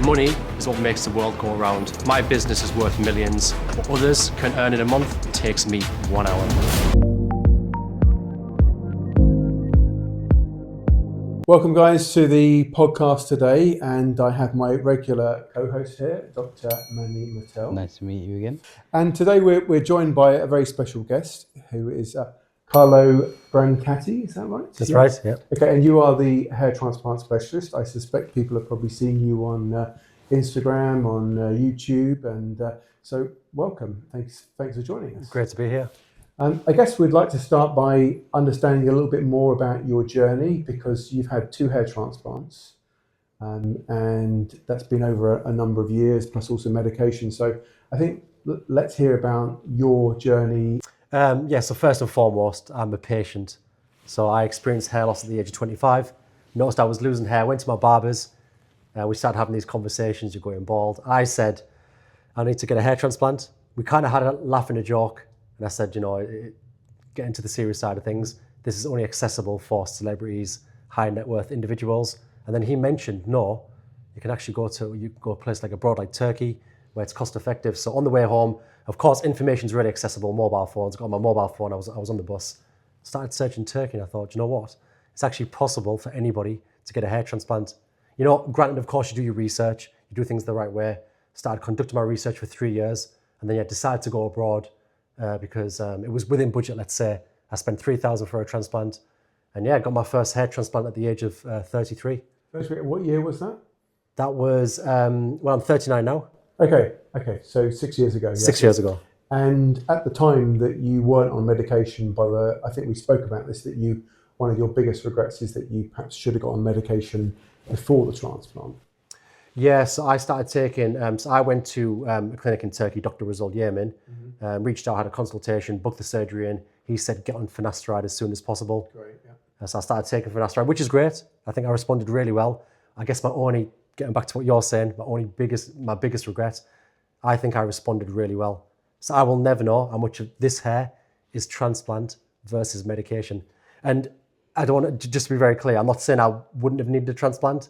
Money is what makes the world go round. My business is worth millions. What others can earn in a month takes me 1 hour. Welcome guys to the podcast today, and I have my regular co-host here, Dr Mani Mittal. Nice to meet you again. And today we're joined by a very special guest who is Carlo Brancati, is that right? That's right, yeah. Okay, and you are the hair transplant specialist. I suspect people have probably seen you on Instagram, on YouTube, and so welcome. Thanks for joining us. Great to be here. I guess we'd like to start by understanding a little bit more about your journey, because you've had 2 hair transplants, and that's been over a number of years, plus also medication. So I think let's hear about your journey. So first and foremost, I'm a patient. So I experienced hair loss at the age of 25. Noticed I was losing hair, went to my barbers. We started having these conversations, you're going bald. I said, I need to get a hair transplant. We kind of had a laugh and a joke. And I said, get into the serious side of things. This is only accessible for celebrities, high net worth individuals. And then he mentioned, no, you can actually go to a place like abroad, like Turkey, where it's cost effective. So on the way home, of course, information's really accessible, mobile phones. Got my mobile phone, I was on the bus. Started searching Turkey, and I thought, you know what? It's actually possible for anybody to get a hair transplant. Granted, of course, you do your research, you do things the right way. Started conducting my research for 3 years, and then decided to go abroad. Because it was within budget, let's say. I spent $3,000 for a transplant, and got my first hair transplant at the age of 33. What year was that? That was, I'm 39 now. Okay, so 6 years ago. 6 years ago. And at the time that you weren't on medication, I think we spoke about this, that one of your biggest regrets is that you perhaps should have got on medication before the transplant. Yeah, so I started taking, so I went to a clinic in Turkey, Dr Yemen, reached out, had a consultation, booked the surgery in. He said, get on Finasteride as soon as possible. Great, yeah. So I started taking Finasteride, which is great. I think I responded really well. I guess getting back to what you're saying, my biggest regret, I think I responded really well. So I will never know how much of this hair is transplant versus medication. And I don't want to, just to be very clear, I'm not saying I wouldn't have needed a transplant.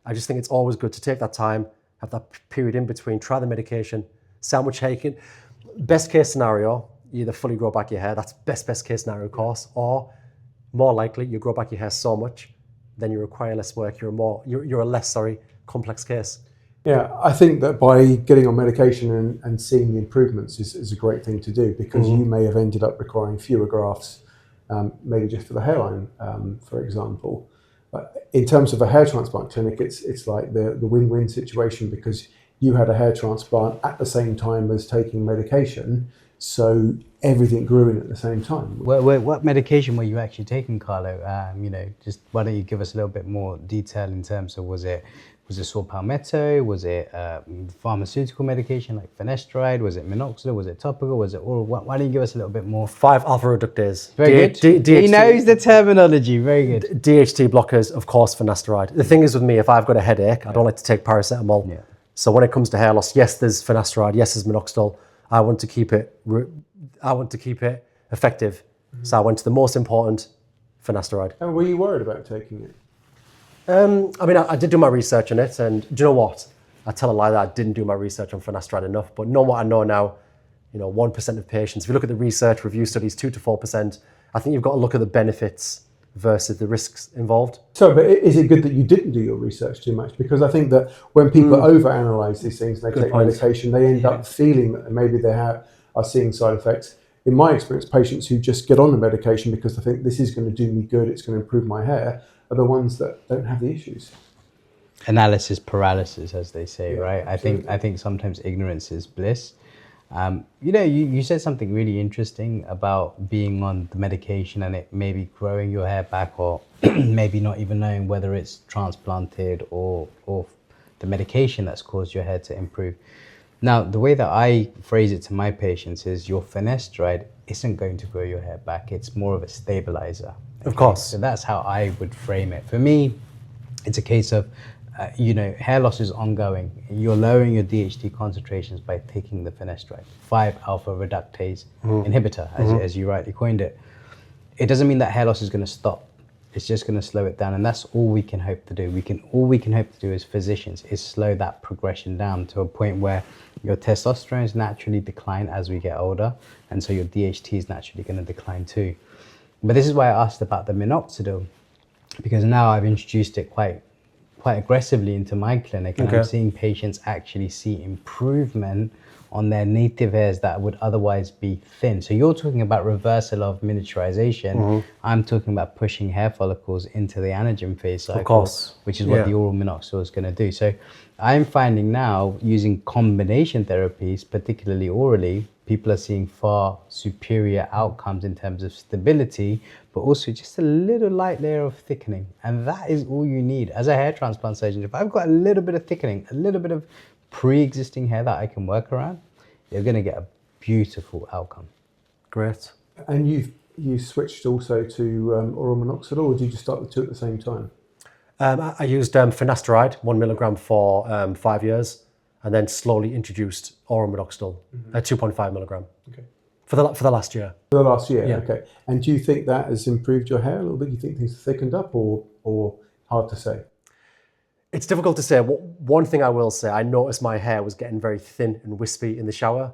I just think it's always good to take that time, have that period in between, try the medication, see how much hair you can. Best case scenario, you either fully grow back your hair, that's best case scenario, of course, or more likely you grow back your hair so much, then you require less work, you're a less complex case. Yeah, I think that by getting on medication and seeing the improvements is a great thing to do, because you may have ended up requiring fewer grafts, maybe just for the hairline, for example. But in terms of a hair transplant clinic, it's like the win-win situation, because you had a hair transplant at the same time as taking medication, so everything grew in at the same time. What medication were you actually taking, Carlo? Just why don't you give us a little bit more detail in terms of was it saw palmetto? Was it pharmaceutical medication like finasteride? Was it minoxidil? Was it topical? Was it oral? Why don't you give us a little bit more? 5 alpha reductase. Very good. He knows the terminology. Very good. DHT blockers, of course, finasteride. The thing is with me, if I've got a headache, I don't like to take paracetamol. Yeah. So when it comes to hair loss, yes, there's finasteride, yes, there's minoxidil. I want to keep it effective. So I went to the most important, finasteride. And were you worried about taking it? I did do my research on it, and do you know what? I tell a lie that I didn't do my research on finasteride enough, but knowing what I know now, 1% of patients, if you look at the research review studies, 2 to 4%, I think you've got to look at the benefits versus the risks involved. So, but is it good that you didn't do your research too much? Because I think that when people overanalyze these things, and they take medication, they end up feeling that maybe they are seeing side effects. In my experience, patients who just get on the medication because they think this is going to do me good, it's going to improve my hair, are the ones that don't have the issues. Analysis paralysis, as they say, right? Absolutely. I think sometimes ignorance is bliss. You said something really interesting about being on the medication and it maybe growing your hair back, or maybe not even knowing whether it's transplanted or the medication that's caused your hair to improve. Now, the way that I phrase it to my patients is your finasteride isn't going to grow your hair back. It's more of a stabilizer. Okay? Of course. So that's how I would frame it. For me, it's a case of hair loss is ongoing. You're lowering your DHT concentrations by taking the finasteride, 5-alpha reductase inhibitor, as you rightly coined it. It doesn't mean that hair loss is going to stop. it's just going to slow it down, and that's all we can hope to do. All we can hope to do as physicians is slow that progression down to a point where your testosterone naturally decline as we get older, and so your DHT is naturally going to decline too. But this is why I asked about the minoxidil, because now I've introduced it quite aggressively into my clinic, and I'm seeing patients actually see improvement on their native hairs that would otherwise be thin. So you're talking about reversal of miniaturization. I'm talking about pushing hair follicles into the anagen phase cycle, of course, which is what the oral minoxidil is going to do. So I'm finding now, using combination therapies, particularly orally, people are seeing far superior outcomes in terms of stability, but also just a little light layer of thickening. And that is all you need. As a hair transplant surgeon, if I've got a little bit of thickening, a little bit of pre-existing hair that I can work around, you're going to get a beautiful outcome. Great. And you switched also to oral minoxidil, or did you just start the two at the same time? I used Finasteride, 1 milligram for 5 years, and then slowly introduced oral minoxidil at 2.5 milligram. Okay. For the last year. For the last year, Yeah. okay. And do you think that has improved your hair a little bit? Do you think things have thickened up, or hard to say? It's difficult to say. One thing I will say, I noticed my hair was getting very thin and wispy in the shower.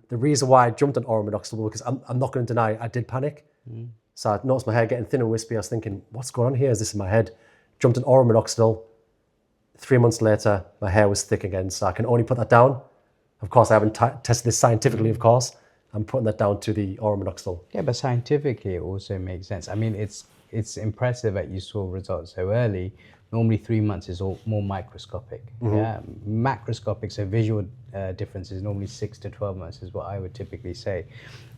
The reason why I jumped on oral minoxidil, because I'm not going to deny I did panic. So I noticed my hair getting thin and wispy. I was thinking, what's going on here? Is this in my head? Jumped on oral minoxidil. 3 months later, my hair was thick again. So I can only put that down. Of course, I haven't tested this scientifically, of course. I'm putting that down to the oral minoxidil. Yeah, but scientifically it also makes sense. I mean, it's impressive that you saw results so early. Normally 3 months is more microscopic. Yeah, macroscopic, so visual difference is normally 6 to 12 months is what I would typically say.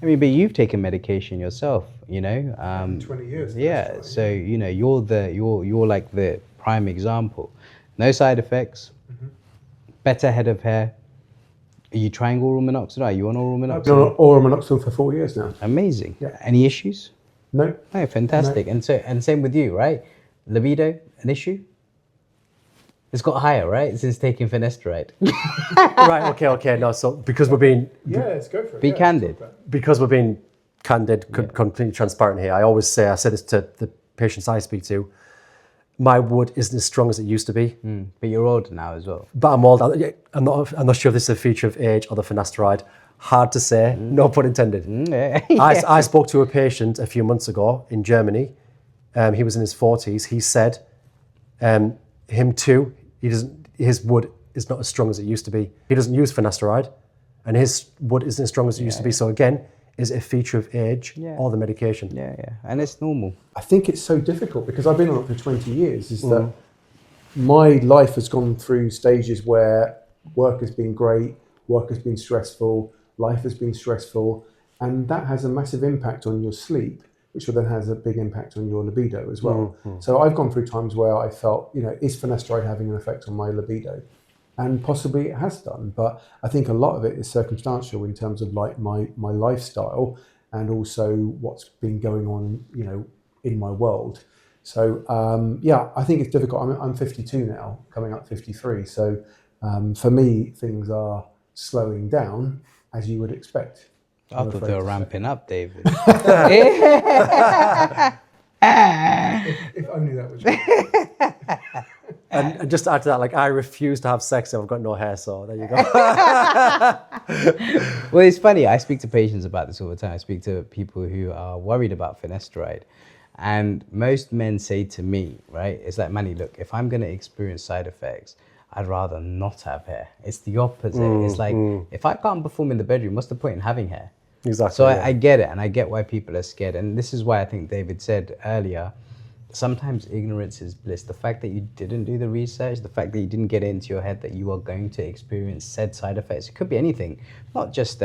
I mean, but you've taken medication yourself, you know. 20 years. Yeah, so you know you're like the prime example. No side effects, better head of hair. Are you trying oral minoxidil? Are you on oral minoxidil? I've been on oral minoxidil for 4 years now. Amazing. Yeah. Any issues? No. Oh, fantastic. No. And same with you, right? Libido, an issue? It's got higher, right? Since taking finasteride. Right, okay. No, so because we're being Let's go for it. Be candid. candid, completely transparent here. I always say, I say this to the patients I speak to, my wood isn't as strong as it used to be. But you're older now as well. But I'm old. I'm not sure if this is a feature of age or the finasteride. Hard to say, no pun intended. I spoke to a patient a few months ago in Germany. He was in his 40s. He said, him too, his wood is not as strong as it used to be. He doesn't use finasteride, and his wood isn't as strong as it used to be. So again, is it a feature of age or the medication? Yeah, and it's normal. I think it's so difficult because I've been on it for 20 years, is that my life has gone through stages where work has been great, work has been stressful, life has been stressful, and that has a massive impact on your sleep, which then has a big impact on your libido as well. So I've gone through times where I felt, is finasteride having an effect on my libido? And possibly it has done, but I think a lot of it is circumstantial in terms of like my lifestyle and also what's been going on, in my world. So I think it's difficult. I'm 52 now, coming up 53. So for me, things are slowing down, as you would expect. I thought they were ramping up, David. If only that was true. And just to add to that, like I refuse to have sex if I've got no hair, so there you go. Well, it's funny. I speak to patients about this all the time. I speak to people who are worried about finasteride. And most men say to me, right, it's like, Manny, look, if I'm going to experience side effects, I'd rather not have hair. It's the opposite. It's like, if I can't perform in the bedroom, what's the point in having hair? Exactly. So I get it, and I get why people are scared. And this is why I think David said earlier, sometimes ignorance is bliss. The fact that you didn't do the research, the fact that you didn't get it into your head that you are going to experience said side effects. It could be anything, not just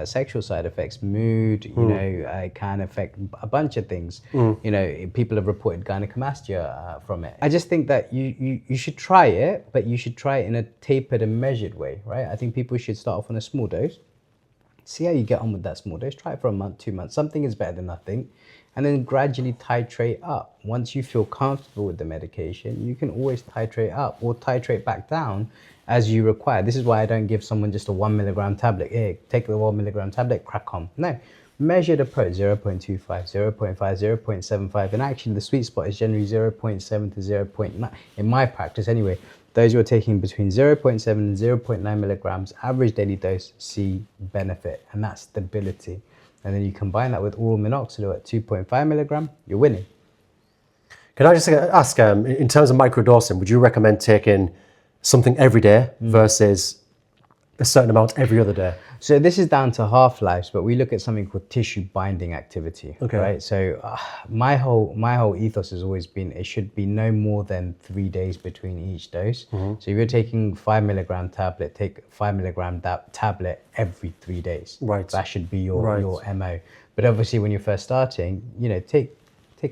sexual side effects, mood, it can affect a bunch of things. People have reported gynecomastia from it. I just think that you should try it, but you should try it in a tapered and measured way, right? I think people should start off on a small dose. See how you get on with that small dose. Try it for a month, 2 months. Something is better than nothing. And then gradually titrate up. Once you feel comfortable with the medication, you can always titrate up or titrate back down as you require. This is why I don't give someone just a 1 milligram tablet. Hey, take the 1 milligram tablet, crack on. No, measured approach 0.25, 0.5, 0.75, and actually the sweet spot is generally 0.7 to 0.9 in my practice anyway. Those who are taking between 0.7 and 0.9 milligrams average daily dose see benefit, and that's stability. And then you combine that with oral minoxidil at 2.5 milligram, you're winning. Can I just ask, in terms of microdosing, would you recommend taking something every day versus a certain amount every other day? So this is down to half-lives, but we look at something called tissue binding activity, Okay. right? So my whole ethos has always been it should be no more than 3 days between each dose. So if you're taking 5 milligram tablet, take 5 milligram tablet every 3 days. Right. That should be your MO. But obviously when you're first starting, you know, take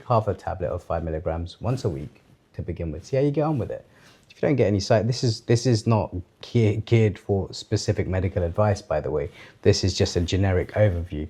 half a tablet of 5 milligrams once a week to begin with. See how you get on with it. If you don't get any side, this is not geared for specific medical advice, by the way. This is just a generic overview.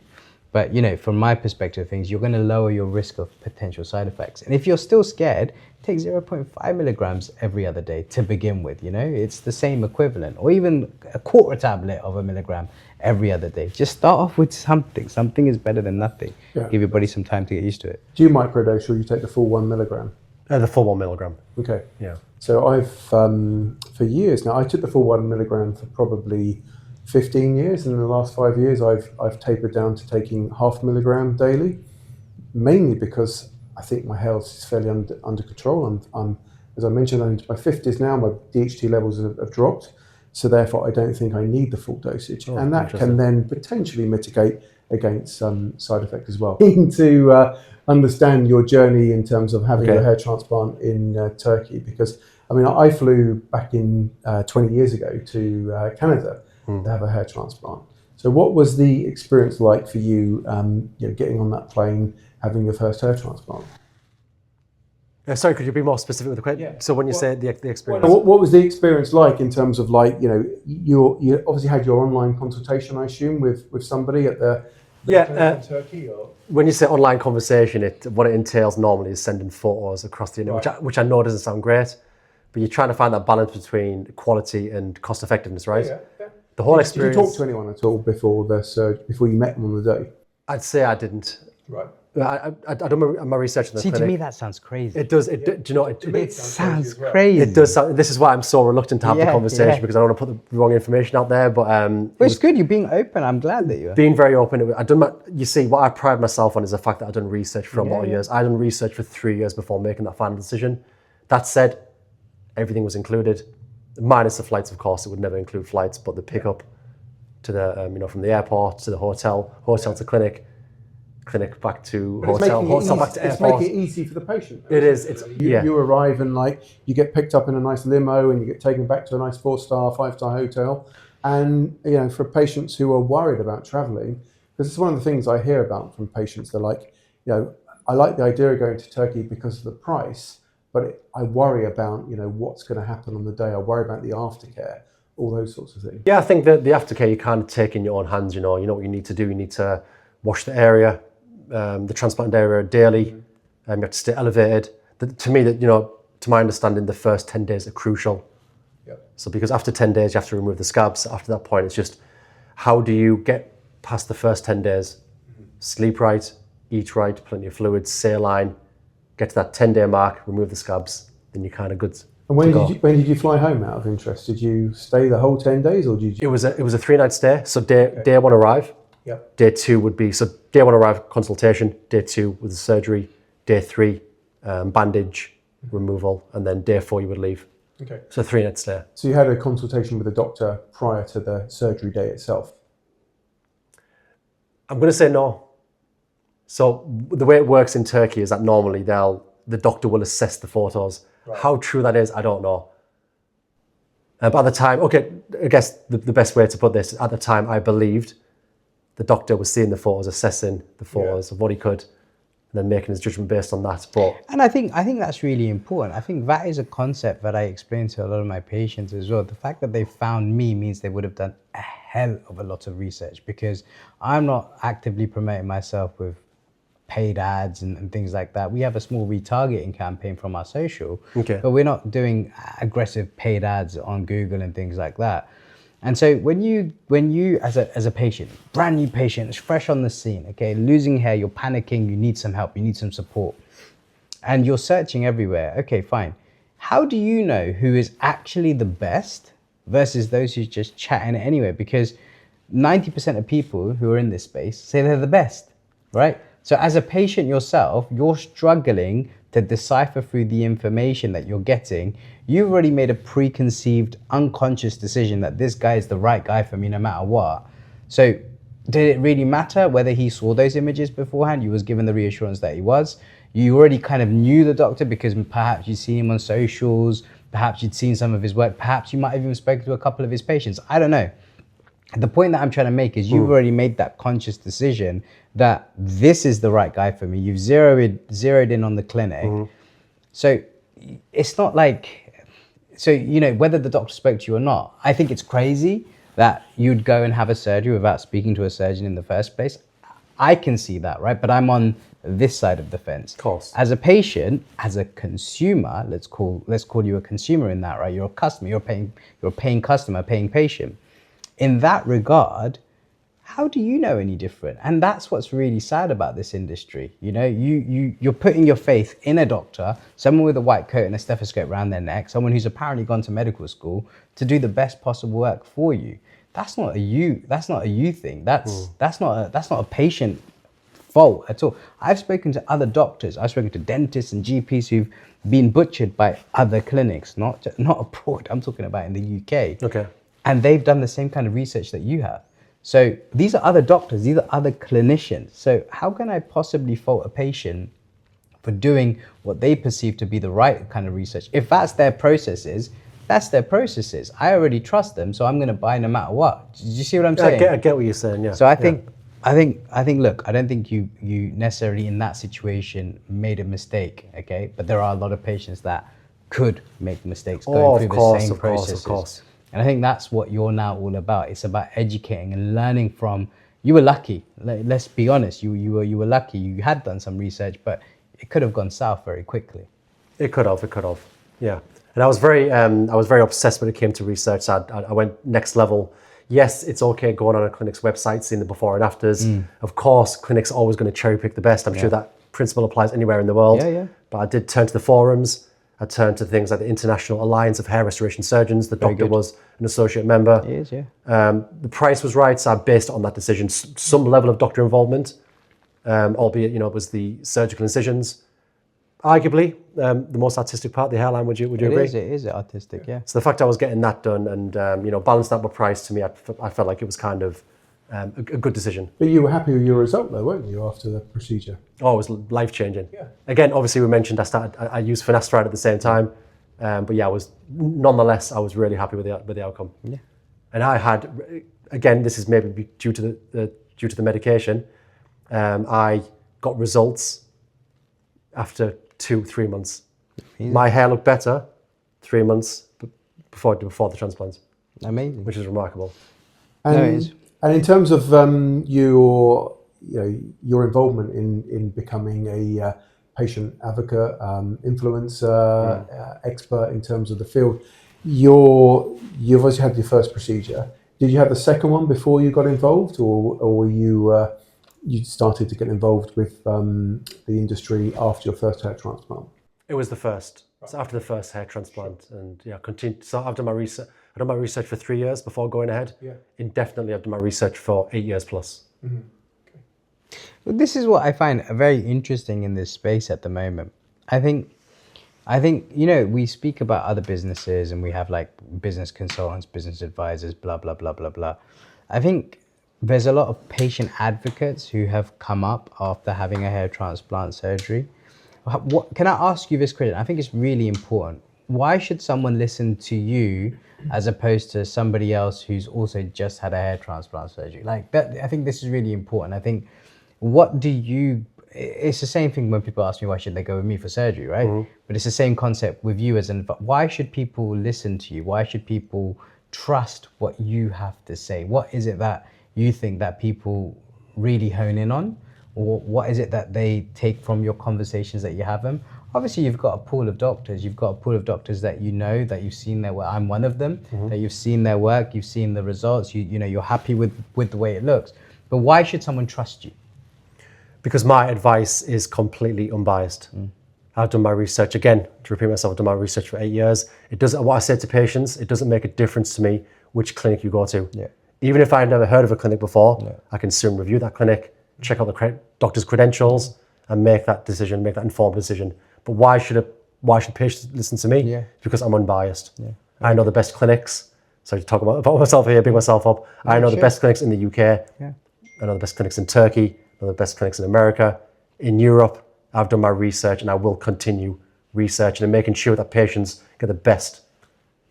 But you know, from my perspective of things, you're going to lower your risk of potential side effects. And if you're still scared, take 0.5 milligrams every other day to begin with. You know, it's the same equivalent, or even a quarter tablet of a milligram every other day. Just start off with something. Something is better than nothing. Yeah. Give your body some time to get used to it. Do you microdose or you take the full 1 milligram? The full 1 milligram. Okay. Yeah. So I've, for years now, I took the full 1 milligram for probably 15 years. And in the last 5 years, I've tapered down to taking half milligram daily, mainly because I think my health is fairly under control. I'm, as I mentioned, I'm into my 50s now, my DHT levels have dropped. So therefore, I don't think I need the full dosage. Oh, and that can then potentially mitigate against some side effects as well. To understand your journey in terms of having a hair transplant in Turkey, because I mean, I flew back in 20 years ago to Canada to have a hair transplant. So what was the experience like for you, you know, getting on that plane, having your first hair transplant? Sorry, could you be more specific with the question? Yeah. So when you say the experience, What was the experience like in terms of, like, you know, you obviously had your online consultation, I assume, with somebody at the in Turkey, or? When you say online conversation, what it entails normally is sending photos across the internet, which I know doesn't sound great, but you're trying to find that balance between quality and cost effectiveness, right? Yeah. The whole experience. Did you talk to anyone at all before the surgery, before you met them on the day? I'd say I didn't. Right. I don't my research in the See, clinic. to me, that sounds crazy. It does. Do you know? It sounds crazy. It does. This is why I'm so reluctant to have the conversation, because I don't want to put the wrong information out there. But it's good. You're being open. I'm glad that you are. Being very open. You see, what I pride myself on is the fact that I've done research for a lot of years. I've done research for 3 years before making that final decision. That said, everything was included, minus the flights, of course. It would never include flights, but the pickup to the you know, from the airport to the hotel to clinic back to hotel back to airport. It's making it easy for the patient. It is. You arrive and, like, you get picked up in a nice limo and you get taken back to a nice 4-star, 5-star hotel. And, you know, for patients who are worried about traveling, because it's one of the things I hear about from patients. They're like, you know, I like the idea of going to Turkey because of the price, but I worry about, you know, what's going to happen on the day. I worry about the aftercare, all those sorts of things. Yeah, I think that the aftercare you kind of take in your own hands. You know what you need to do. You need to wash the area, the transplant area daily. You have to stay elevated. To me, to my understanding, the first 10 days are crucial. Yep. So because after 10 days, you have to remove the scabs. After that point, it's just, how do you get past the first 10 days? Sleep right, eat right, plenty of fluids, saline, get to that 10-day mark, remove the scabs, then you're kind of good. And when did you fly home, out of interest? Did you stay the whole 10 days, or did you? It was a 3-night stay. So day one arrive. Yep. Day two would be, so day one arrive, consultation. Day two with the surgery. Day three, bandage removal, and then day 4 you would leave. Okay. So 3-night stay. So you had a consultation with a doctor prior to the surgery day itself? I'm going to say no. So the way it works in Turkey is that normally the doctor will assess the photos. Right. How true that is, I don't know. But at the time, I guess the best way to put this, at the time I believed the doctor was seeing the photos, assessing the photos of what he could, and then making his judgment based on that. And I think that's really important. I think that is a concept that I explain to a lot of my patients as well. The fact that they found me means they would have done a hell of a lot of research, because I'm not actively promoting myself with paid ads and things like that. We have a small retargeting campaign from our social, but we're not doing aggressive paid ads on Google and things like that. And so when you as a patient, brand new patient, it's fresh on the scene, okay, losing hair, you're panicking, you need some help, you need some support, and you're searching everywhere. Okay, fine. How do you know who is actually the best versus those who's just chatting anyway? Because 90% of people who are in this space say they're the best, right? So as a patient yourself, you're struggling to decipher through the information that you're getting. You've already made a preconceived, unconscious decision that this guy is the right guy for me no matter what. So did it really matter whether he saw those images beforehand? You was given the reassurance that he was. You already kind of knew the doctor because perhaps you'd seen him on socials, perhaps you'd seen some of his work, perhaps you might have even spoken to a couple of his patients. I don't know. The point that I'm trying to make is you've already made that conscious decision that this is the right guy for me. You've zeroed in on the clinic. So it's not like, so, you know, whether the doctor spoke to you or not, I think it's crazy that you'd go and have a surgery without speaking to a surgeon in the first place. I can see that, right? But I'm on this side of the fence. Of course. As a patient, as a consumer, let's call you a consumer in that, right? You're a customer, you're a paying customer, paying patient. In that regard, how do you know any different? And that's what's really sad about this industry. You know, you're putting your faith in a doctor, someone with a white coat and a stethoscope around their neck, someone who's apparently gone to medical school to do the best possible work for you. That's not a you thing. That's not a patient fault at all. I've spoken to other doctors. I've spoken to dentists and GPs who've been butchered by other clinics, not abroad. I'm talking about in the UK. Okay. And they've done the same kind of research that you have. So these are other doctors, these are other clinicians. So how can I possibly fault a patient for doing what they perceive to be the right kind of research? If that's their processes, that's their processes. I already trust them, so I'm going to buy no matter what. Do you see what I'm saying? I get what you're saying, yeah. So I think, look, I don't think you necessarily in that situation made a mistake, okay? But there are a lot of patients that could make mistakes going through the same processes. Of course. And I think that's what you're now all about. It's about educating and learning from. You were lucky. Let's be honest. You were lucky. You had done some research, but it could have gone south very quickly. It could have. Yeah. And I was very obsessed when it came to research. So I went next level. Yes, it's okay going on a clinic's website, seeing the before and afters. Of course, clinics are always going to cherry pick the best. I'm sure that principle applies anywhere in the world. Yeah. But I did turn to the forums. I turned to things like the International Alliance of Hair Restoration Surgeons. The doctor was an associate member. It is, yeah. The price was right, so I based it on that decision. Some level of doctor involvement, albeit, it was the surgical incisions. Arguably, the most artistic part, the hairline, would you agree? It is artistic, yeah. So the fact I was getting that done and, balanced that with price, to me, I felt like it was kind of a good decision. But you were happy with your result though, weren't you, after the procedure? Oh, it was life-changing. Yeah. Again, obviously we mentioned I used Finasteride at the same time. But yeah, I was really happy with the outcome. Yeah. And I had, again, this is maybe due to the medication. I got results after 2-3 months. Amazing. My hair looked better 3 months before the transplant. Amazing. Which is remarkable. And in terms of your involvement in becoming a patient advocate, influencer, expert in terms of the field, you've obviously had your first procedure. Did you have the second one before you got involved, or were you started to get involved with the industry after your first hair transplant? It was the first. Right. So after the first hair transplant, and continued. So I've done my research. I've done my research for 3 years before going ahead. Yeah. Indefinitely, I've done my research for 8 years plus. Mm-hmm. Well, this is what I find very interesting in this space at the moment. I think, we speak about other businesses and we have like business consultants, business advisors, blah, blah, blah, blah, blah. I think there's a lot of patient advocates who have come up after having a hair transplant surgery. Can I ask you this question? I think it's really important. Why should someone listen to you as opposed to somebody else who's also just had a hair transplant surgery? Like that, I think this is really important. I think, it's the same thing when people ask me, why should they go with me for surgery, right? Mm-hmm. But it's the same concept with you why should people listen to you? Why should people trust what you have to say? What is it that you think that people really hone in on? Or what is it that they take from your conversations that you have them? obviously you've got a pool of doctors. You've got a pool of doctors that you know, that you've seen their work. I'm one of them. That you've seen their work, you've seen the results. You know, you're happy with the way it looks. But why should someone trust you? Because my advice is completely unbiased. I've done my research, again, to repeat myself, I've done my research for 8 years. It doesn't, what I say to patients, it doesn't make a difference to me which clinic you go to. Yeah. Even if I've never heard of a clinic before, I can soon review that clinic, check out the doctor's credentials, and make that decision, make that informed decision. But why should patients listen to me? Yeah. Because I'm unbiased. Yeah. I know the best clinics. So to talk about myself here, big myself up. I know the best clinics in the UK. Yeah. I know the best clinics in Turkey. I know the best clinics in America, in Europe. I've done my research, and I will continue researching and making sure that patients get the best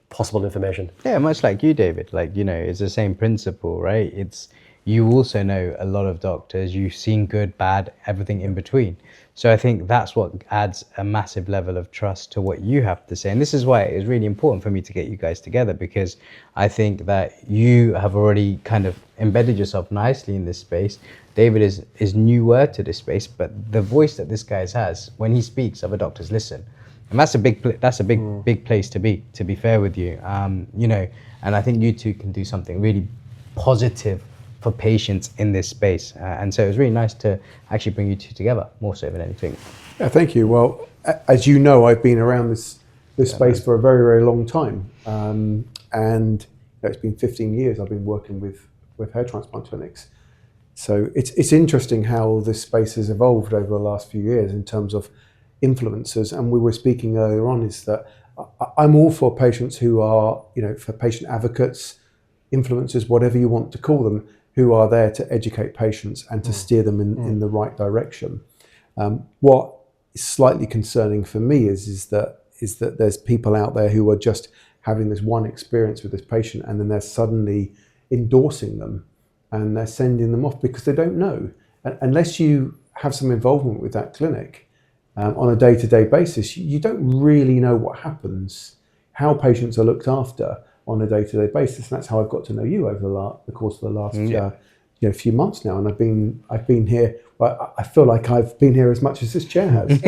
possible information. Yeah, much like you, David. Like, you know, it's the same principle, right? It's, you also know a lot of doctors. You've seen good, bad, everything in between. So I think that's what adds a massive level of trust to what you have to say. And this is why it is really important for me to get you guys together, because I think that you have already kind of embedded yourself nicely in this space. David is newer to this space, but the voice that this guy has, when he speaks, other doctors listen. And that's a big place to be fair with you. You know, and I think you two can do something really positive for patients in this space. And so it was really nice to actually bring you two together, more so than anything. Yeah, thank you. Well, as you know, I've been around this space for a very, very long time. And it's been 15 years I've been working with hair transplant clinics. So it's interesting how this space has evolved over the last few years in terms of influencers. And we were speaking earlier on, is that I'm all for patients who are, you know, for patient advocates, influencers, whatever you want to call them, who are there to educate patients and to steer them in the right direction. What is slightly concerning for me is that there's people out there who are just having this one experience with this patient, and then they're suddenly endorsing them and they're sending them off because they don't know. Unless you have some involvement with that clinic on a day-to-day basis, you don't really know what happens, how patients are looked after on a day-to-day basis. And that's how I've got to know you over the course of the last few months now. And I've been here, but I feel like I've been here as much as this chair has.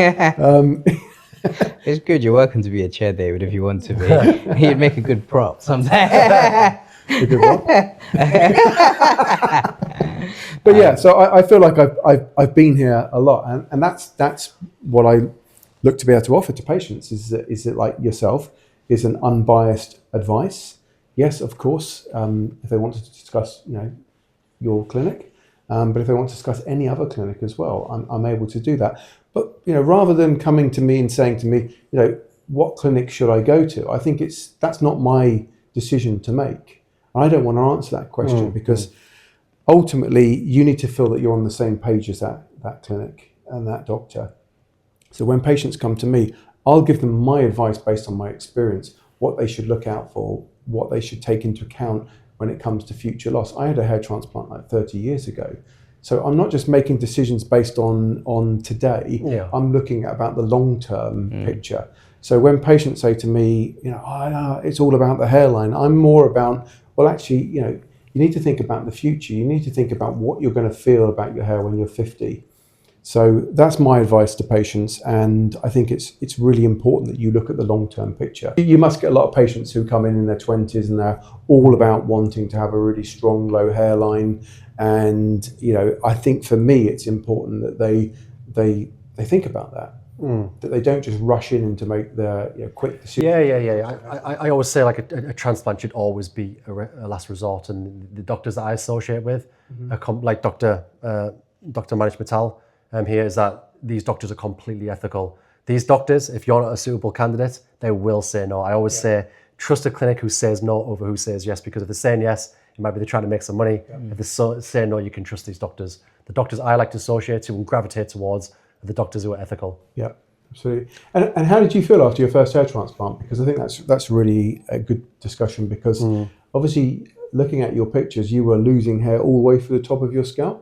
It's good. You're welcome to be a chair, David, if you want to be. You'd make a good prop sometime. A good one. But yeah, so I feel like I've been here a lot, and that's what I look to be able to offer to patients. Is that like yourself, is an unbiased advice. Yes, of course, if they want to discuss, you know, your clinic, but if they want to discuss any other clinic as well, I'm able to do that. But, you know, rather than coming to me and saying to me, you know, what clinic should I go to? I think that's not my decision to make. I don't want to answer that question because ultimately you need to feel that you're on the same page as that clinic and that doctor. So when patients come to me, I'll give them my advice based on my experience, what they should look out for, what they should take into account when it comes to future loss. I had a hair transplant like 30 years ago. So I'm not just making decisions based on today. Yeah. I'm looking at about the long-term picture. So when patients say to me, you know, it's all about the hairline, I'm more about, well, actually, you know, you need to think about the future. You need to think about what you're going to feel about your hair when you're 50. So that's my advice to patients, and I think it's really important that you look at the long-term picture. You must get a lot of patients who come in their 20s and they're all about wanting to have a really strong low hairline, and you know, I think for me it's important that they think about that. That they don't just rush in to make their quick decision. Yeah. I always say like a transplant should always be a last resort, and the doctors that I associate with, like Dr Mani Mittal here, is that these doctors are completely ethical. These doctors, if you're not a suitable candidate, they will say no. I always say trust a clinic who says no over who says yes, because if they're saying yes, it might be they're trying to make some money. If they're saying no, you can trust these doctors. The doctors I like to associate to and gravitate towards are the doctors who are ethical. Yeah, absolutely. And how did you feel after your first hair transplant? Because I think that's really a good discussion, because obviously looking at your pictures, you were losing hair all the way through the top of your scalp,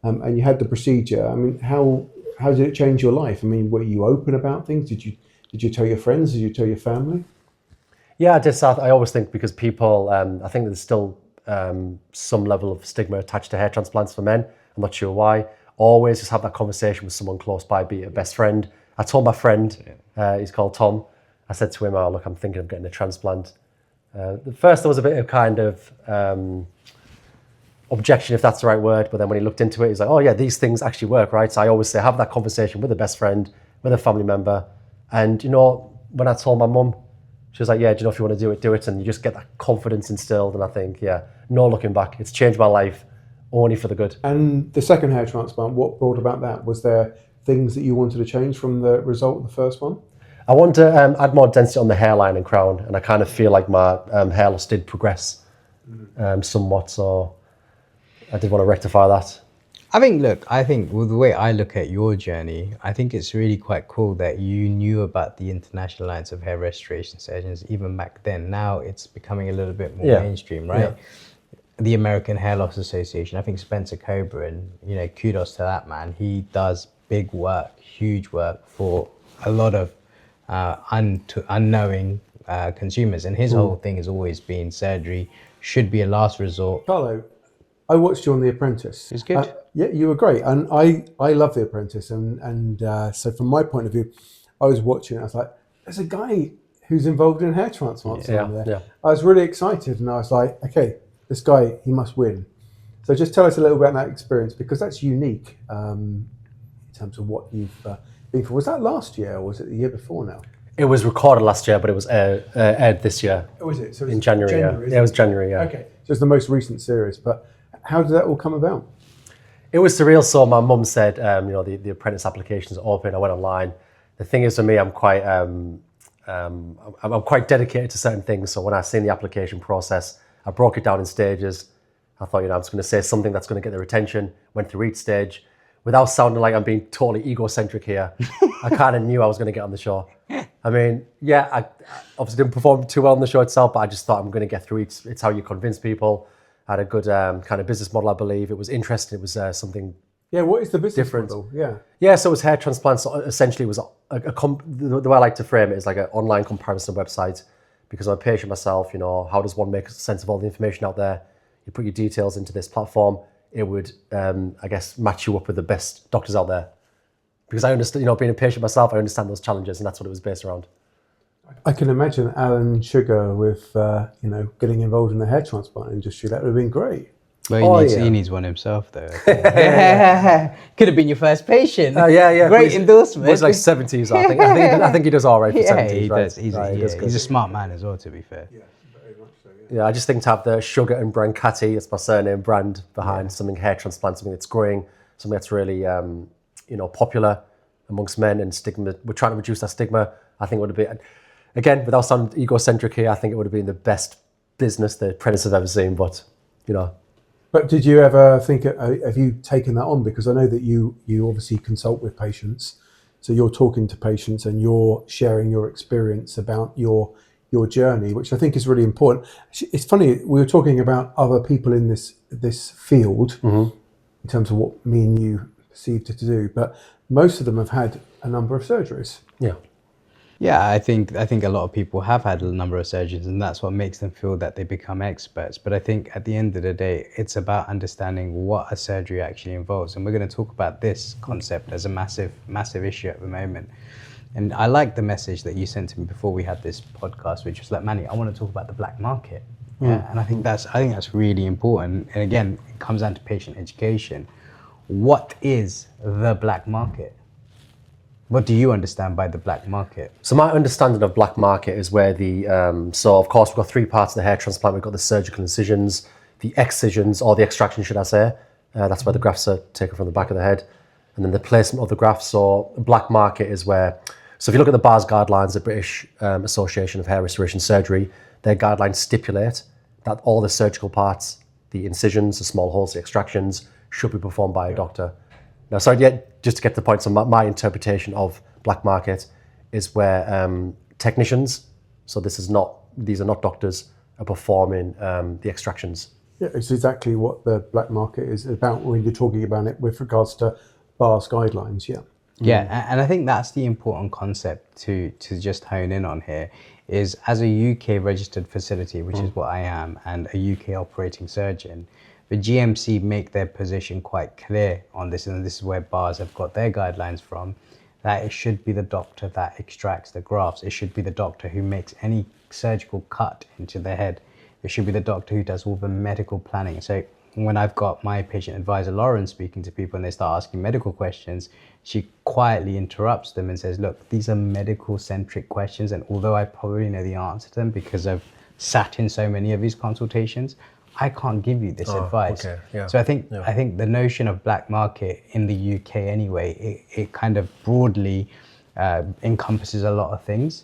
and you had the procedure. I mean, how did it change your life? I mean, were you open about things? Did you tell your friends? Did you tell your family? Yeah, I always think, because people, I think there's still some level of stigma attached to hair transplants for men. I'm not sure why. Always just have that conversation with someone close by, be it a best friend, I told my friend, he's called Tom, I said to him, oh, look, I'm thinking of getting a transplant. At first there was a bit of kind of objection, if that's the right word, but then when he looked into it, he's like, oh yeah, these things actually work, right? So I always say, have that conversation with a best friend, with a family member. And you know, when I told my mum, she was like, yeah, do you know, if you want to do it, do it. And you just get that confidence instilled. And I think, yeah, no looking back. It's changed my life only for the good. And the second hair transplant, what brought about that? Was there things that you wanted to change from the result of the first one? I want to add more density on the hairline and crown. And I kind of feel like my hair loss did progress somewhat. So I did want to rectify that. I think with the way I look at your journey, I think it's really quite cool that you knew about the International Alliance of Hair Restoration Surgeons even back then. Now it's becoming a little bit more mainstream, right? Yeah. The American Hair Loss Association, I think Spencer Coburn, you know, kudos to that man. He does big work, huge work for a lot of unknowing consumers. And his whole thing has always been surgery should be a last resort. Carlo, I watched you on The Apprentice. It was good. Yeah, you were great. And I love The Apprentice. And so from my point of view, I was watching it. I was like, there's a guy who's involved in hair transplants on there. Yeah. I was really excited. And I was like, okay, this guy, he must win. So just tell us a little bit about that experience, because that's unique in terms of what you've been for. Was that last year or was it the year before now? It was recorded last year, but it was aired this year. Oh, was it? So in January, yeah. It was January, yeah. Okay, so it's the most recent series. But how did that all come about? It was surreal. So my mum said, you know, the Apprentice applications are open. I went online. The thing is, for me, I'm quite dedicated to certain things. So when I seen the application process, I broke it down in stages. I thought, you know, I'm just going to say something that's going to get their attention. Went through each stage without sounding like I'm being totally egocentric here. I kind of knew I was going to get on the show. I mean, yeah, I obviously didn't perform too well on the show itself, but I just thought I'm going to get through each. It's how you convince people. I had a good kind of business model, I believe. It was interesting. It was something. Yeah, what is the business different model? Yeah. Yeah, so it was hair transplants. So essentially, it was the way I like to frame it is like an online comparison website, because I'm a patient myself. You know, how does one make sense of all the information out there? You put your details into this platform. It would, I guess, match you up with the best doctors out there. Because I understand, you know, being a patient myself, I understand those challenges, and that's what it was based around. I can imagine Alan Sugar with, you know, getting involved in the hair transplant industry. That would have been great. Well, he needs one himself, though. Could have been your first patient. Yeah. Great endorsement. He's like 70s. I think he does all right for 70s. He right? does. He's a smart man as well, to be fair. Yeah, very much so. Yeah, I just think to have the Sugar and Brancati, it's my surname, brand behind something hair transplant, something that's growing, something that's really, you know, popular amongst men, and stigma. We're trying to reduce that stigma. I think it would have been, again, without sounding egocentric here, I think it would have been the best business the Apprentice have ever seen. But, you know. But did you ever think, have you taken that on? Because I know that you obviously consult with patients. So you're talking to patients and you're sharing your experience about your journey, which I think is really important. It's funny, we were talking about other people in this field in terms of what me and you perceived it to do, but most of them have had a number of surgeries. Yeah, I think a lot of people have had a number of surgeries, and that's what makes them feel that they become experts. But I think at the end of the day, it's about understanding what a surgery actually involves. And we're going to talk about this concept as a massive, massive issue at the moment. And I like the message that you sent to me before we had this podcast, which was like, Manny, I want to talk about the black market. Yeah, and I think that's really important. And again, it comes down to patient education. What is the black market? What do you understand by the black market? So my understanding of black market is where so of course we've got three parts of the hair transplant. We've got the surgical incisions, the excisions, or the extraction, should I say. That's where the grafts are taken from the back of the head. And then the placement of the grafts. So black market is where, so if you look at the BARS guidelines, the British Association of Hair Restoration Surgery, their guidelines stipulate that all the surgical parts, the incisions, the small holes, the extractions, should be performed by a doctor. Now, sorry, just to get to the point, so my interpretation of black market is where technicians, so these are not doctors, are performing the extractions. Yeah, it's exactly what the black market is about when you're talking about it with regards to BARS guidelines, yeah. Yeah, and I think that's the important concept to just hone in on here, is as a UK registered facility, which is what I am, and a UK operating surgeon, the GMC make their position quite clear on this, and this is where BARS have got their guidelines from, that it should be the doctor that extracts the grafts. It should be the doctor who makes any surgical cut into the head. It should be the doctor who does all the medical planning. So when I've got my patient advisor, Lauren, speaking to people and they start asking medical questions, she quietly interrupts them and says, look, these are medical centric questions. And although I probably know the answer to them because I've sat in so many of these consultations, I can't give you this advice. Okay, yeah. So I think the notion of black market in the UK anyway, it kind of broadly encompasses a lot of things.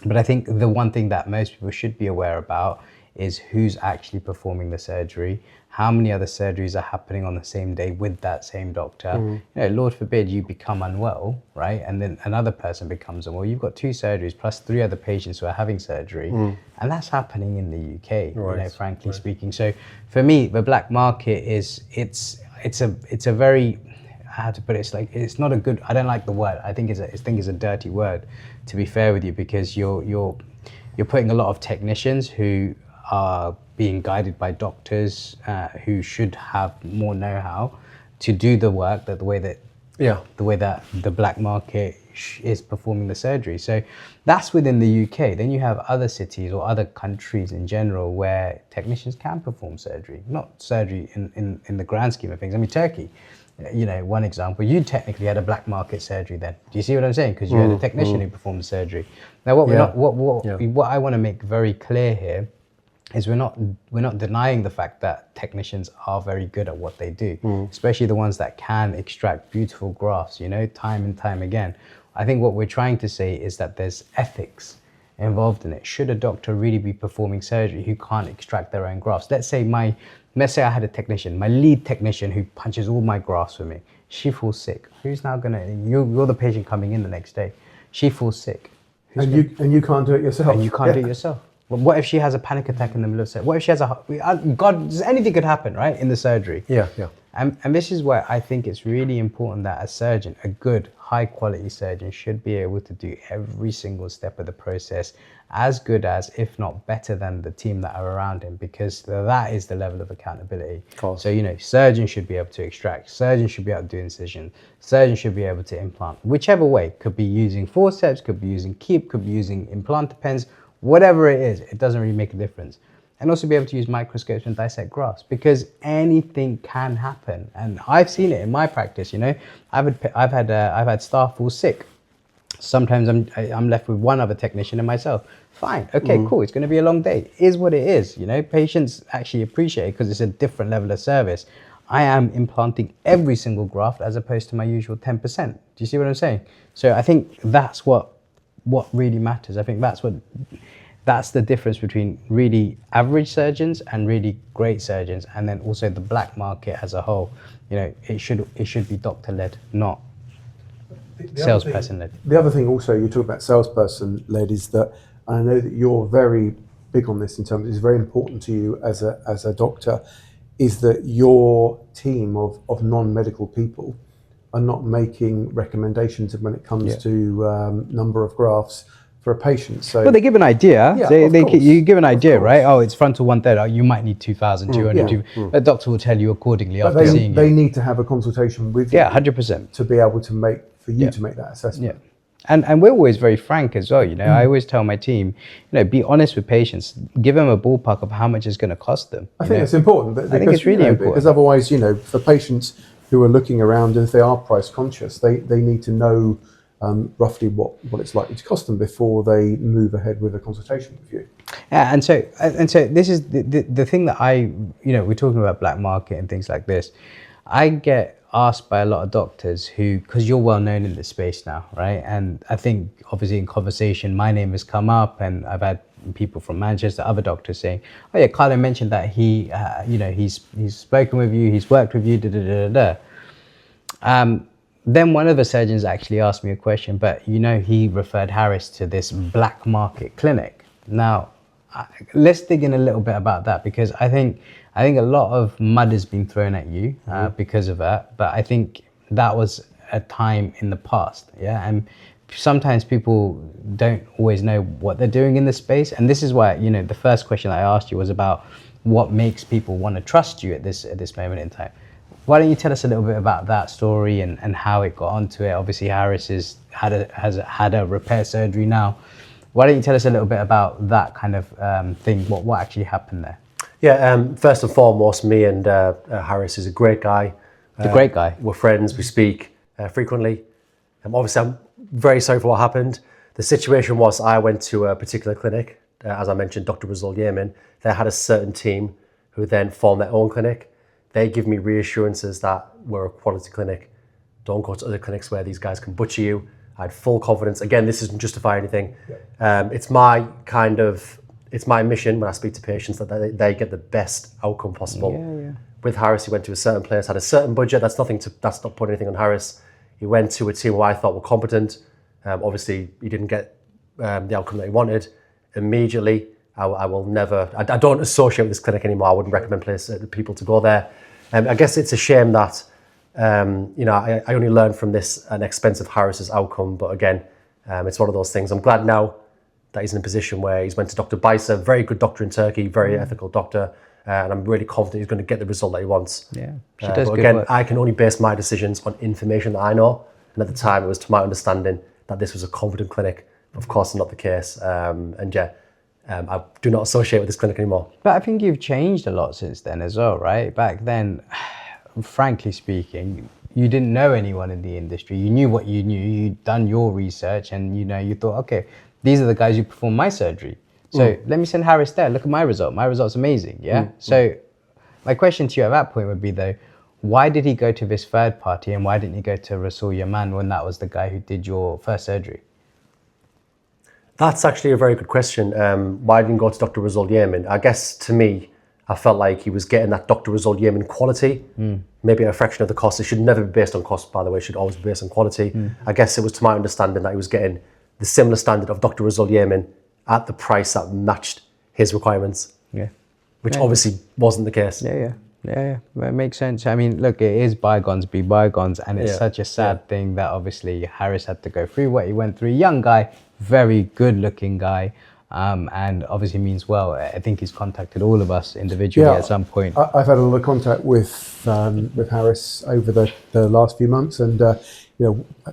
But I think the one thing that most people should be aware about is who's actually performing the surgery, how many other surgeries are happening on the same day with that same doctor. You know, Lord forbid you become unwell, right? And then another person becomes unwell. You've got 2 surgeries plus 3 other patients who are having surgery. And that's happening in the UK, you know, frankly speaking. So for me, the black market is, it's a very, how to put it, it's like, it's not a good, I don't like the word. I think it's a dirty word, to be fair with you, because you're putting a lot of technicians who are being guided by doctors who should have more know-how to do the work the way that the black market is performing the surgery. So that's within the UK. Then you have other cities or other countries in general where technicians can perform surgery, not surgery in the grand scheme of things. I mean, Turkey, you know, one example, you technically had a black market surgery then. Do you see what I'm saying? Because you had a technician who performed the surgery. Now, what I want to make very clear here is we're not denying the fact that technicians are very good at what they do, especially the ones that can extract beautiful grafts, you know, time and time again. I think what we're trying to say is that there's ethics involved in it. Should a doctor really be performing surgery who can't extract their own grafts? Let's say I had a technician, my lead technician who punches all my grafts for me. She falls sick. Who's now you're the patient coming in the next day. She falls sick. And you can't do it yourself. And you can't do it yourself. But what if she has a panic attack in the middle of surgery? What if she has anything could happen, right, in the surgery? Yeah. And this is where I think it's really important that a surgeon, a good, high-quality surgeon, should be able to do every single step of the process as good as, if not better than, the team that are around him, because that is the level of accountability. Of course. So, you know, surgeons should be able to extract, surgeons should be able to do incision, surgeons should be able to implant, whichever way. Could be using forceps, could be using keep, could be using implant depends, whatever it is, it doesn't really make a difference. And also be able to use microscopes and dissect grafts, because anything can happen. And I've seen it in my practice. You know, I've had staff fall sick. Sometimes I'm left with one other technician and myself. Fine, okay, cool. It's going to be a long day. It is what it is. You know, patients actually appreciate it because it's a different level of service. I am implanting every single graft as opposed to my usual 10%. Do you see what I'm saying? So I think that's what really matters. I think that's the difference between really average surgeons and really great surgeons, and then also the black market as a whole. You know, it should be doctor-led, not salesperson-led. The other thing also, you talk about salesperson-led, is that I know that you're very big on this in terms, it's very important to you as a doctor, is that your team of non-medical people are not making recommendations when it comes to number of grafts for a patient. So, well, they give an idea. You give an idea, right? Oh, it's frontal 1/3. Oh, you might need 2,200. A doctor will tell you accordingly after seeing you. They need to have a consultation with you. 100%. To be able to make that assessment. Yeah. And we're always very frank as well. You know, I always tell my team, you know, be honest with patients. Give them a ballpark of how much it's going to cost them. I think it's important. Because, I think it's really important. Because otherwise, you know, for patients who are looking around, and if they are price conscious, they need to know roughly what it's likely to cost them before they move ahead with a consultation with you. Yeah, and so this is the thing that we're talking about black market and things like this. I get asked by a lot of doctors who, because you're well known in this space now, right? And I think obviously in conversation, my name has come up, and I've had people from Manchester, other doctors saying, "Oh yeah, Carlo mentioned that he's spoken with you, he's worked with you, Then one of the surgeons actually asked me a question, but you know, he referred Harris to this black market clinic. Now, let's dig in a little bit about that, because I think a lot of mud has been thrown at you because of that. But I think that was a time in the past, and sometimes people don't always know what they're doing in this space. And this is why, you know, the first question I asked you was about what makes people want to trust you at this moment in time. Why don't you tell us a little bit about that story and how it got onto it? Obviously, Harris has had a repair surgery now. Why don't you tell us a little bit about that kind of thing? What actually happened there? Yeah, first and foremost, me and Harris is a great guy. A great guy. We're friends, we speak frequently. Obviously, I'm very sorry for what happened. The situation was I went to a particular clinic, as I mentioned, Dr. Rizal Yemen. They had a certain team who then formed their own clinic. They give me reassurances that we're a quality clinic. Don't go to other clinics where these guys can butcher you. I had full confidence. Again, this doesn't justify anything. It's my mission when I speak to patients that they get the best outcome possible. With Harris, he went to a certain place, had a certain budget. That's not putting anything on Harris. He went to a team who I thought were competent. Obviously, he didn't get the outcome that he wanted. Immediately, I will never, I don't associate with this clinic anymore. I wouldn't recommend people to go there. I guess it's a shame that, I only learned from an expensive Harris's outcome. But again, it's one of those things. I'm glad now that he's in a position where he's went to Dr. Baysa, very good doctor in Turkey, very ethical doctor. And I'm really confident he's going to get the result that he wants. Yeah, but again, I can only base my decisions on information that I know. And at the time, it was to my understanding that this was a confident clinic. Of course, not the case. I do not associate with this clinic anymore. But I think you've changed a lot since then as well, right? Back then, frankly speaking, you didn't know anyone in the industry. You knew what you knew. You'd done your research and, you thought, okay, these are the guys who perform my surgery. So let me send Harris there. Look at my result. My result's amazing, yeah? So my question to you at that point would be, though, why did he go to this third party and why didn't he go to Rasul Yaman when that was the guy who did your first surgery? That's actually a very good question. Why didn't he go to Dr. Rizal Yemen? I guess to me, I felt like he was getting that Dr. Rizal Yemen quality, maybe a fraction of the cost. It should never be based on cost, by the way. It should always be based on quality. I guess it was to my understanding that he was getting the similar standard of Dr. Rizal Yemen at the price that matched his requirements. Which obviously wasn't the case. Yeah, it makes sense. I mean, look, it is bygones be bygones, and it's such a sad thing that obviously Harris had to go through what he went through. Young guy, very good-looking guy, and obviously means well. I think he's contacted all of us individually at some point. I've had a lot of contact with Harris over the last few months, and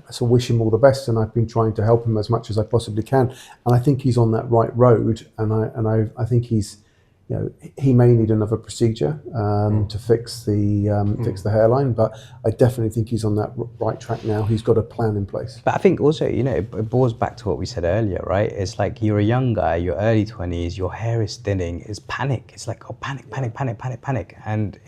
so wish him all the best. And I've been trying to help him as much as I possibly can, and I think he's on that right road. And I think he's. He may need another procedure to fix the hairline, but I definitely think he's on that right track now. He's got a plan in place. But I think also, it boils back to what we said earlier, right? It's like you're a young guy, you're early 20s, your hair is thinning, it's panic. It's like, oh, panic. And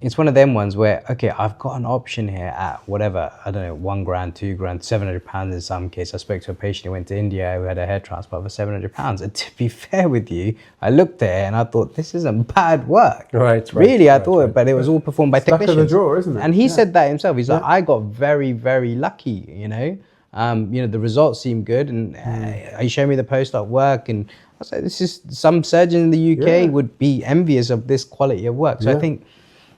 it's one of them ones where, okay, I've got an option here at whatever, I don't know, $1 grand, $2 grand, £700 in some case. I spoke to a patient who went to India who had a hair transplant for £700. And to be fair with you, I looked at it and I thought, this isn't bad work. Really, I thought, but it was all performed by technicians. Stuck in the drawer, isn't it? And he said that himself. He's like, I got very, very lucky, the results seem good. And he showed me the post-op work. And I was like, some surgeon in the UK would be envious of this quality of work. So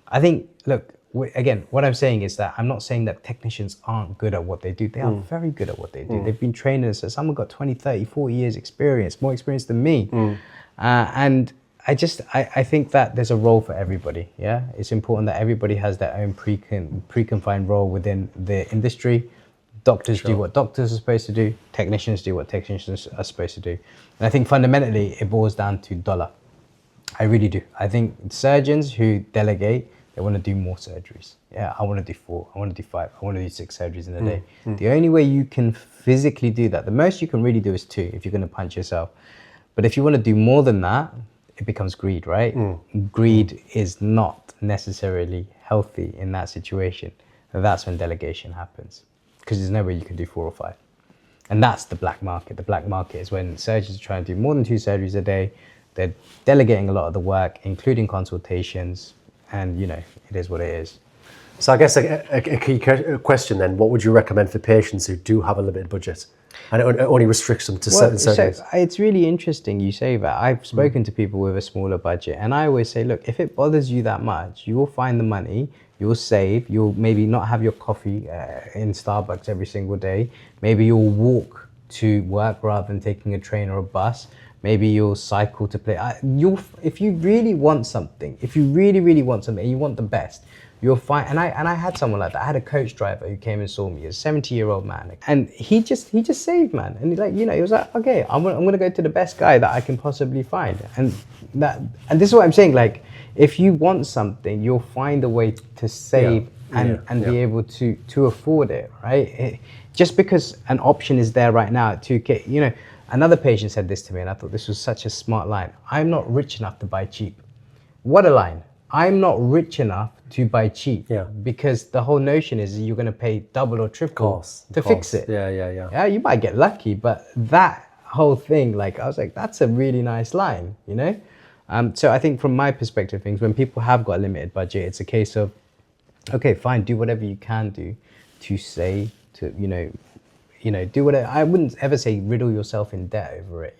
I think, look, again, what I'm saying is that I'm not saying that technicians aren't good at what they do. They are very good at what they do. They've been trained, so someone got 20, 30, 40 years experience, more experience than me. And I think that there's a role for everybody, It's important that everybody has their own preconfined role within the industry. Doctors do what doctors are supposed to do. Technicians do what technicians are supposed to do. And I think fundamentally, it boils down to dollar. I really do. I think surgeons who delegate, they want to do more surgeries. I want to do 4, I want to do 5, I want to do 6 surgeries in a day. The only way you can physically do that, the most you can really do is 2 if you're going to punch yourself. But if you want to do more than that, it becomes greed, right? Greed is not necessarily healthy in that situation. And that's when delegation happens, because there's no way you can do 4 or 5. And that's the black market. The black market is when surgeons are trying to do more than 2 surgeries a day. They're delegating a lot of the work, including consultations, and it is what it is. So I guess a key question then, what would you recommend for patients who do have a limited budget and it only restricts them to certain surgeries? So it's really interesting you say that. I've spoken to people with a smaller budget, and I always say, look, if it bothers you that much, you will find the money, you'll save, you'll maybe not have your coffee in Starbucks every single day, maybe you'll walk to work rather than taking a train or a bus. Maybe you'll cycle to play. If you really want something, if you really, really want something and you want the best, you'll find, and I had someone like that. I had a coach driver who came and saw me, a 70-year-old man, and he just saved, man. And he was like, okay, I'm gonna go to the best guy that I can possibly find, and this is what I'm saying. Like, if you want something, you'll find a way to save and be able to afford it, right? Just because an option is there right now at 2K, another patient said this to me, and I thought this was such a smart line. I'm not rich enough to buy cheap. What a line. I'm not rich enough to buy cheap, because the whole notion is you're going to pay double or triple to fix it. Yeah, you might get lucky, but that whole thing, like, I was like, that's a really nice line, So I think from my perspective, things, when people have got a limited budget, it's a case of, okay, fine, do whatever you can do to save, to, do whatever. I wouldn't ever say riddle yourself in debt over it,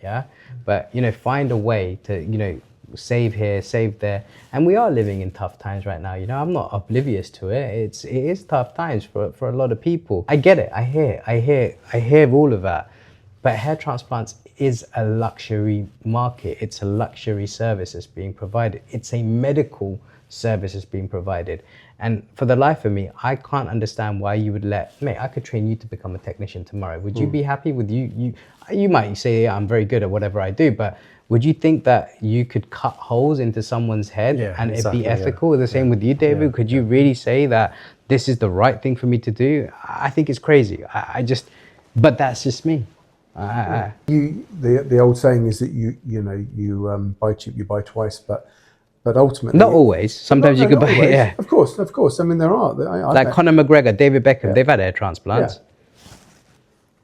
but, find a way to, save here, save there. And we are living in tough times right now. I'm not oblivious to it. It is tough times for a lot of people. I get it. I hear all of that. But hair transplants is a luxury market. It's a luxury service that's being provided. It's a medical service that's being provided. And for the life of me, I can't understand why you would mate, I could train you to become a technician tomorrow. Would you be happy with you? You might say, yeah, I'm very good at whatever I do, but would you think that you could cut holes into someone's head and it'd be ethical? The same with you, David. Could you really say that this is the right thing for me to do? I think it's crazy. But that's just me. The old saying is that you buy cheap, you buy twice, but ultimately, not always. Sometimes you could buy. Always. Yeah, of course. I mean, there are like Conor McGregor, David Beckham. They've had hair transplants.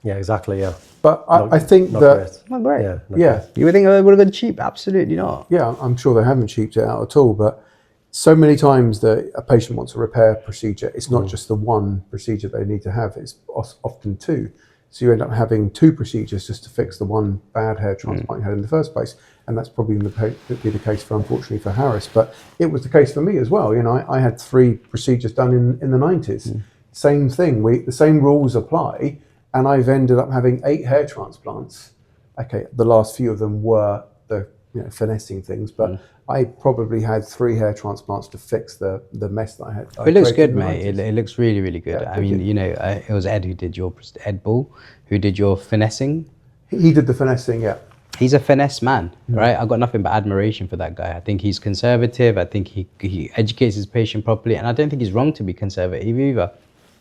Yeah, exactly. Yeah. But I think that not great. Yeah. You would think they would have gone cheap? Absolutely not. Yeah, I'm sure they haven't cheaped it out at all. But so many times that a patient wants a repair procedure, it's not just the one procedure they need to have. It's often two. So you end up having two procedures just to fix the one bad hair transplant you had in the first place. And that's probably going to be the case unfortunately for Harris. But it was the case for me as well. I had 3 procedures done in the 90s. Same thing. The same rules apply. And I've ended up having 8 hair transplants. Okay, the last few of them were the finessing things, but I probably had 3 hair transplants to fix the mess that I had. It looks good, mate. It looks really, really good. I mean, it was Ed who did Ed Bull, who did your finessing. He did the finessing, yeah. He's a finesse man, right? I've got nothing but admiration for that guy. I think he's conservative. I think he educates his patient properly, and I don't think he's wrong to be conservative either.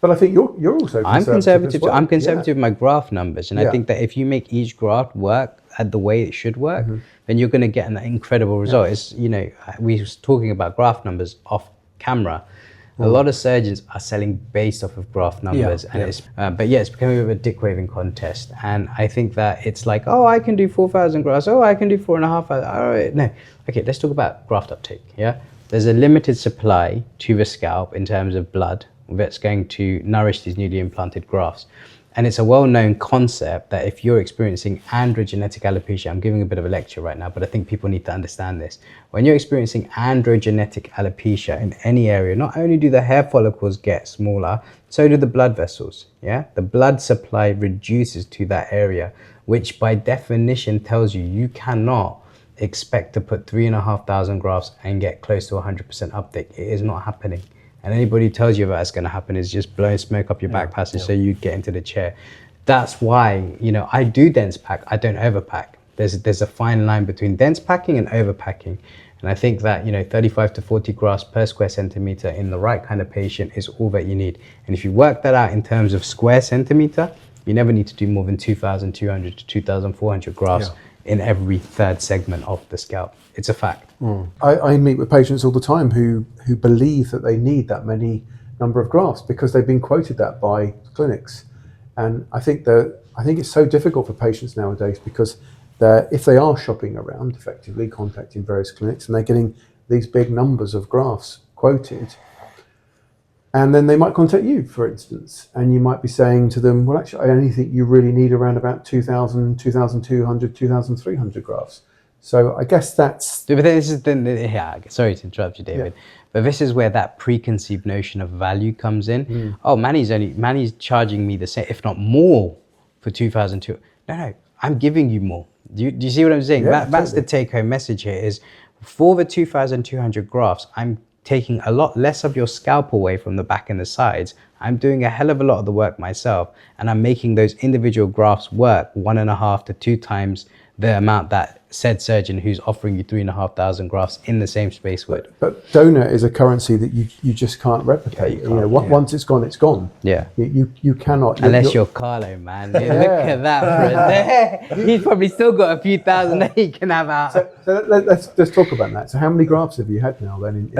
But I think you're also conservative. I'm conservative. Well. I'm conservative with my graft numbers, and I think that if you make each graft work at the way it should work, then you're going to get an incredible result. It's we was talking about graft numbers off camera. A lot of surgeons are selling based off of graft numbers, and it's becoming a bit of a dick waving contest. And I think that it's like, oh, I can do 4,000 grafts. Oh, I can do 4,500. All right, no, okay, let's talk about graft uptake. Yeah, there's a limited supply to the scalp in terms of blood that's going to nourish these newly implanted grafts. And it's a well-known concept that if you're experiencing androgenetic alopecia, I'm giving a bit of a lecture right now, but I think people need to understand this. When you're experiencing androgenetic alopecia in any area, not only do the hair follicles get smaller, so do the blood vessels, yeah? The blood supply reduces to that area, which by definition tells you cannot expect to put 3,500 grafts and get close to 100% uptake. It is not happening. And anybody who tells you that's going to happen is just blowing smoke up your back passage so you get into the chair. That's why, I do dense pack, I don't overpack. There's a fine line between dense packing and overpacking. And I think that, 35 to 40 grafts per square centimeter in the right kind of patient is all that you need. And if you work that out in terms of square centimeter, you never need to do more than 2,200 to 2,400 grafts in every third segment of the scalp. It's a fact. I meet with patients all the time who believe that they need that many number of grafts because they've been quoted that by clinics. And I think it's so difficult for patients nowadays because if they are shopping around, effectively contacting various clinics, and they're getting these big numbers of grafts quoted, and then they might contact you, for instance, and you might be saying to them, well, actually, I only think you really need around about 2,000, 2,200, 2,300 grafts. So I guess that's... But this is sorry to interrupt you, David, but this is where that preconceived notion of value comes in. Oh, Mani's charging me the same, if not more, for 2,200. No, I'm giving you more. Do you see what I'm saying? That's the take-home message here is, for the 2,200 grafts, I'm taking a lot less of your scalp away from the back and the sides. I'm doing a hell of a lot of the work myself, and I'm making those individual grafts work 1.5 to 2 times the amount that said surgeon who's offering you 3,500 grafts in the same space would. But donor is a currency that you just can't replicate. Once it's gone, it's gone. Yeah. You cannot. Unless you're Carlo, man. Look at that for there. He's probably still got a few thousand that he can have out. So let's talk about that. So how many grafts have you had now then?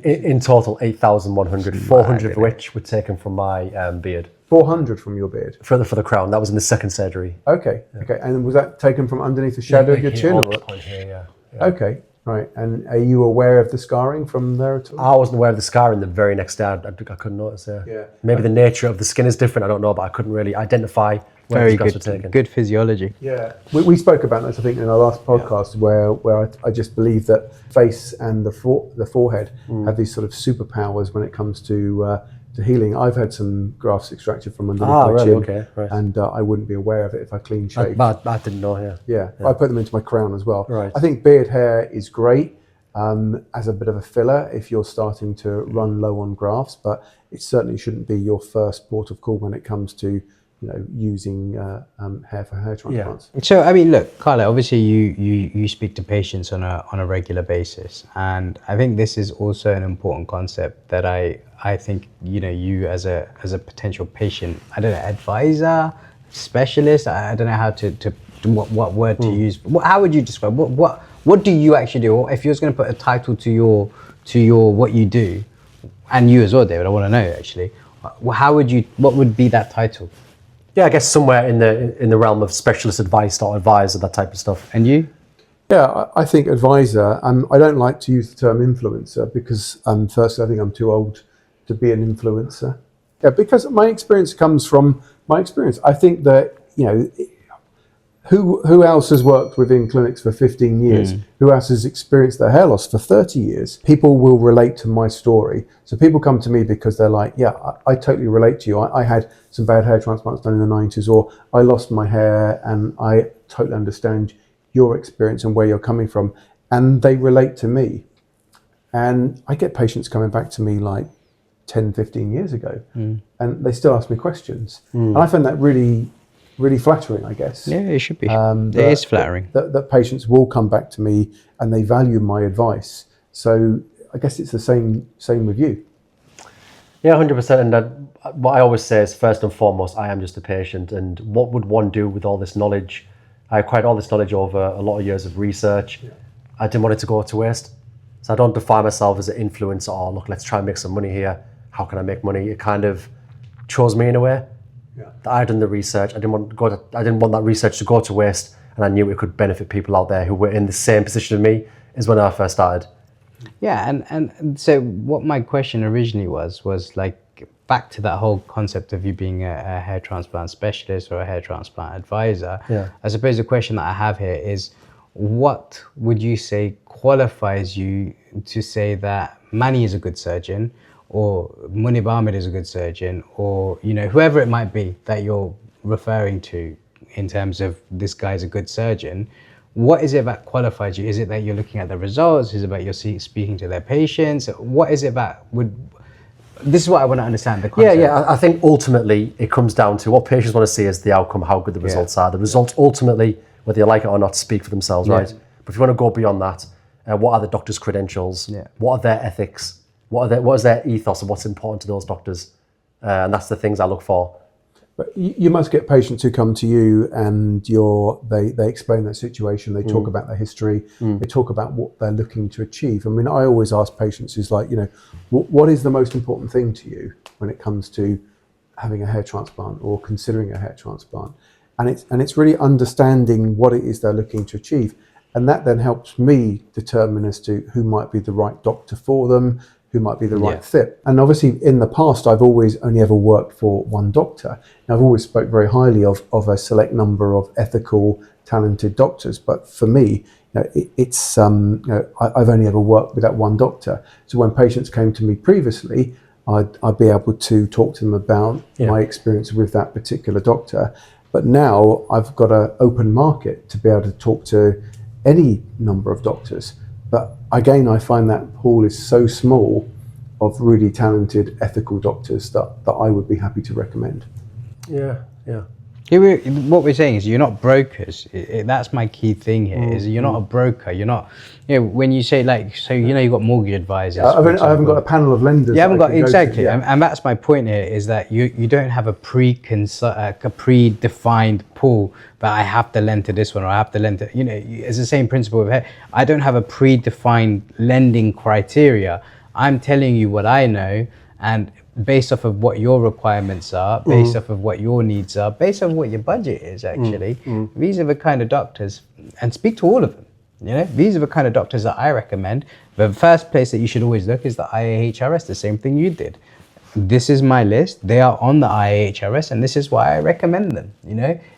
In total, 8,100, 400 of which were taken from my beard. 400 from your beard? For the crown. That was in the second surgery. Okay. And was that taken from underneath the shadow of your chin? Here, Okay, right. And are you aware of the scarring from there at all? I wasn't aware of the scarring the very next day. I couldn't notice. Yeah. Maybe the nature of the skin is different. I don't know, but I couldn't really identify where the grafts were taken. Good physiology. Yeah. We spoke about this, I think, in our last podcast, where I just believe that face and the forehead have these sort of superpowers when it comes to healing. I've had some grafts extracted from underneath my chin, okay, right. and I wouldn't be aware of it if I clean shaved. I didn't know. Yeah, I put them into my crown as well. Right. I think beard hair is great as a bit of a filler if you're starting to run low on grafts, but it certainly shouldn't be your first port of call when it comes to using hair for hair transplants. Yeah. So I mean, look, Carlo, obviously you speak to patients on a regular basis, and I think this is also an important concept that I think you as a potential patient, I don't know, advisor, specialist, I don't know how to what word to use. How would you describe what do you actually do? Or if you was going to put a title to your what you do, and you as well, David, I want to know actually, what would be that title? Yeah, I guess somewhere in the realm of specialist advice or advisor, that type of stuff. And you? Yeah, I think advisor. I don't like to use the term influencer because firstly, I think I'm too old to be an influencer. Yeah, because my experience comes from my experience. I think that who else has worked within clinics for 15 years? Who else has experienced their hair loss for 30 years? People will relate to my story. So people come to me because they're like, yeah, I totally relate to you. I had some bad hair transplants done in the 90s, or I lost my hair, and I totally understand your experience and where you're coming from. And they relate to me. And I get patients coming back to me like 10, 15 years ago, and they still ask me questions. And I find that really flattering, I guess. Yeah, it should be. It is flattering. That patients will come back to me and they value my advice. So I guess it's the same with you. Yeah, 100%. And what I always say is, first and foremost, I am just a patient. And what would one do with all this knowledge? I acquired all this knowledge over a lot of years of research. Yeah. I didn't want it to go to waste. So I don't define myself as an influencer, or look, let's try and make some money here. How can I make money? It kind of chose me in a way. Yeah. I'd done the research. I didn't want that research to go to waste, and I knew it could benefit people out there who were in the same position as me as when I first started. Yeah, and so what my question originally was like back to that whole concept of you being a hair transplant specialist or a hair transplant advisor. Yeah. I suppose the question that I have here is, what would you say qualifies you to say that Mani is a good surgeon, or Munib Ahmed is a good surgeon, or whoever it might be that you're referring to in terms of this guy's a good surgeon? What is it that qualifies you? Is it that you're looking at the results? Is it about you're speaking to their patients? What is it about? This is what I want to understand, the concept. Yeah. I think ultimately it comes down to what patients want to see as the outcome, how good the results are. The results ultimately, whether you like it or not, speak for themselves, right? But if you want to go beyond that, what are the doctor's credentials? Yeah. What are their ethics? What is their ethos, and what's important to those doctors? And that's the things I look for. But you must get patients who come to you and they explain their situation, they talk about their history, they talk about what they're looking to achieve. I mean, I always ask patients is like, what is the most important thing to you when it comes to having a hair transplant or considering a hair transplant? And it's really understanding what it is they're looking to achieve. And that then helps me determine as to who might be the right doctor for them, who might be the right fit. And obviously in the past, I've always only ever worked for one doctor. And I've always spoke very highly of a select number of ethical, talented doctors. But for me, it's I've only ever worked with that one doctor. So when patients came to me previously, I'd be able to talk to them about my experience with that particular doctor. But now I've got an open market to be able to talk to any number of doctors. But again, I find that pool is so small of really talented, ethical doctors that I would be happy to recommend. Yeah, yeah. Here what we're saying is you're not brokers. That's my key thing here. Is you're not a broker. You're not. When you say like, so you've got mortgage advisors. I haven't got a panel of lenders. You haven't got exactly, yeah. and that's my point here. Is that you don't have a predefined pool that I have to lend to this one or I have to lend to. It's the same principle of I don't have a predefined lending criteria. I'm telling you what I know, and based off of what your requirements are, based off of what your needs are, based off of what your budget is actually, these are the kind of doctors, and speak to all of them, these are the kind of doctors that I recommend. The first place that you should always look is the IAHRS, the same thing you did. This is my list, they are on the IAHRS, and this is why I recommend them,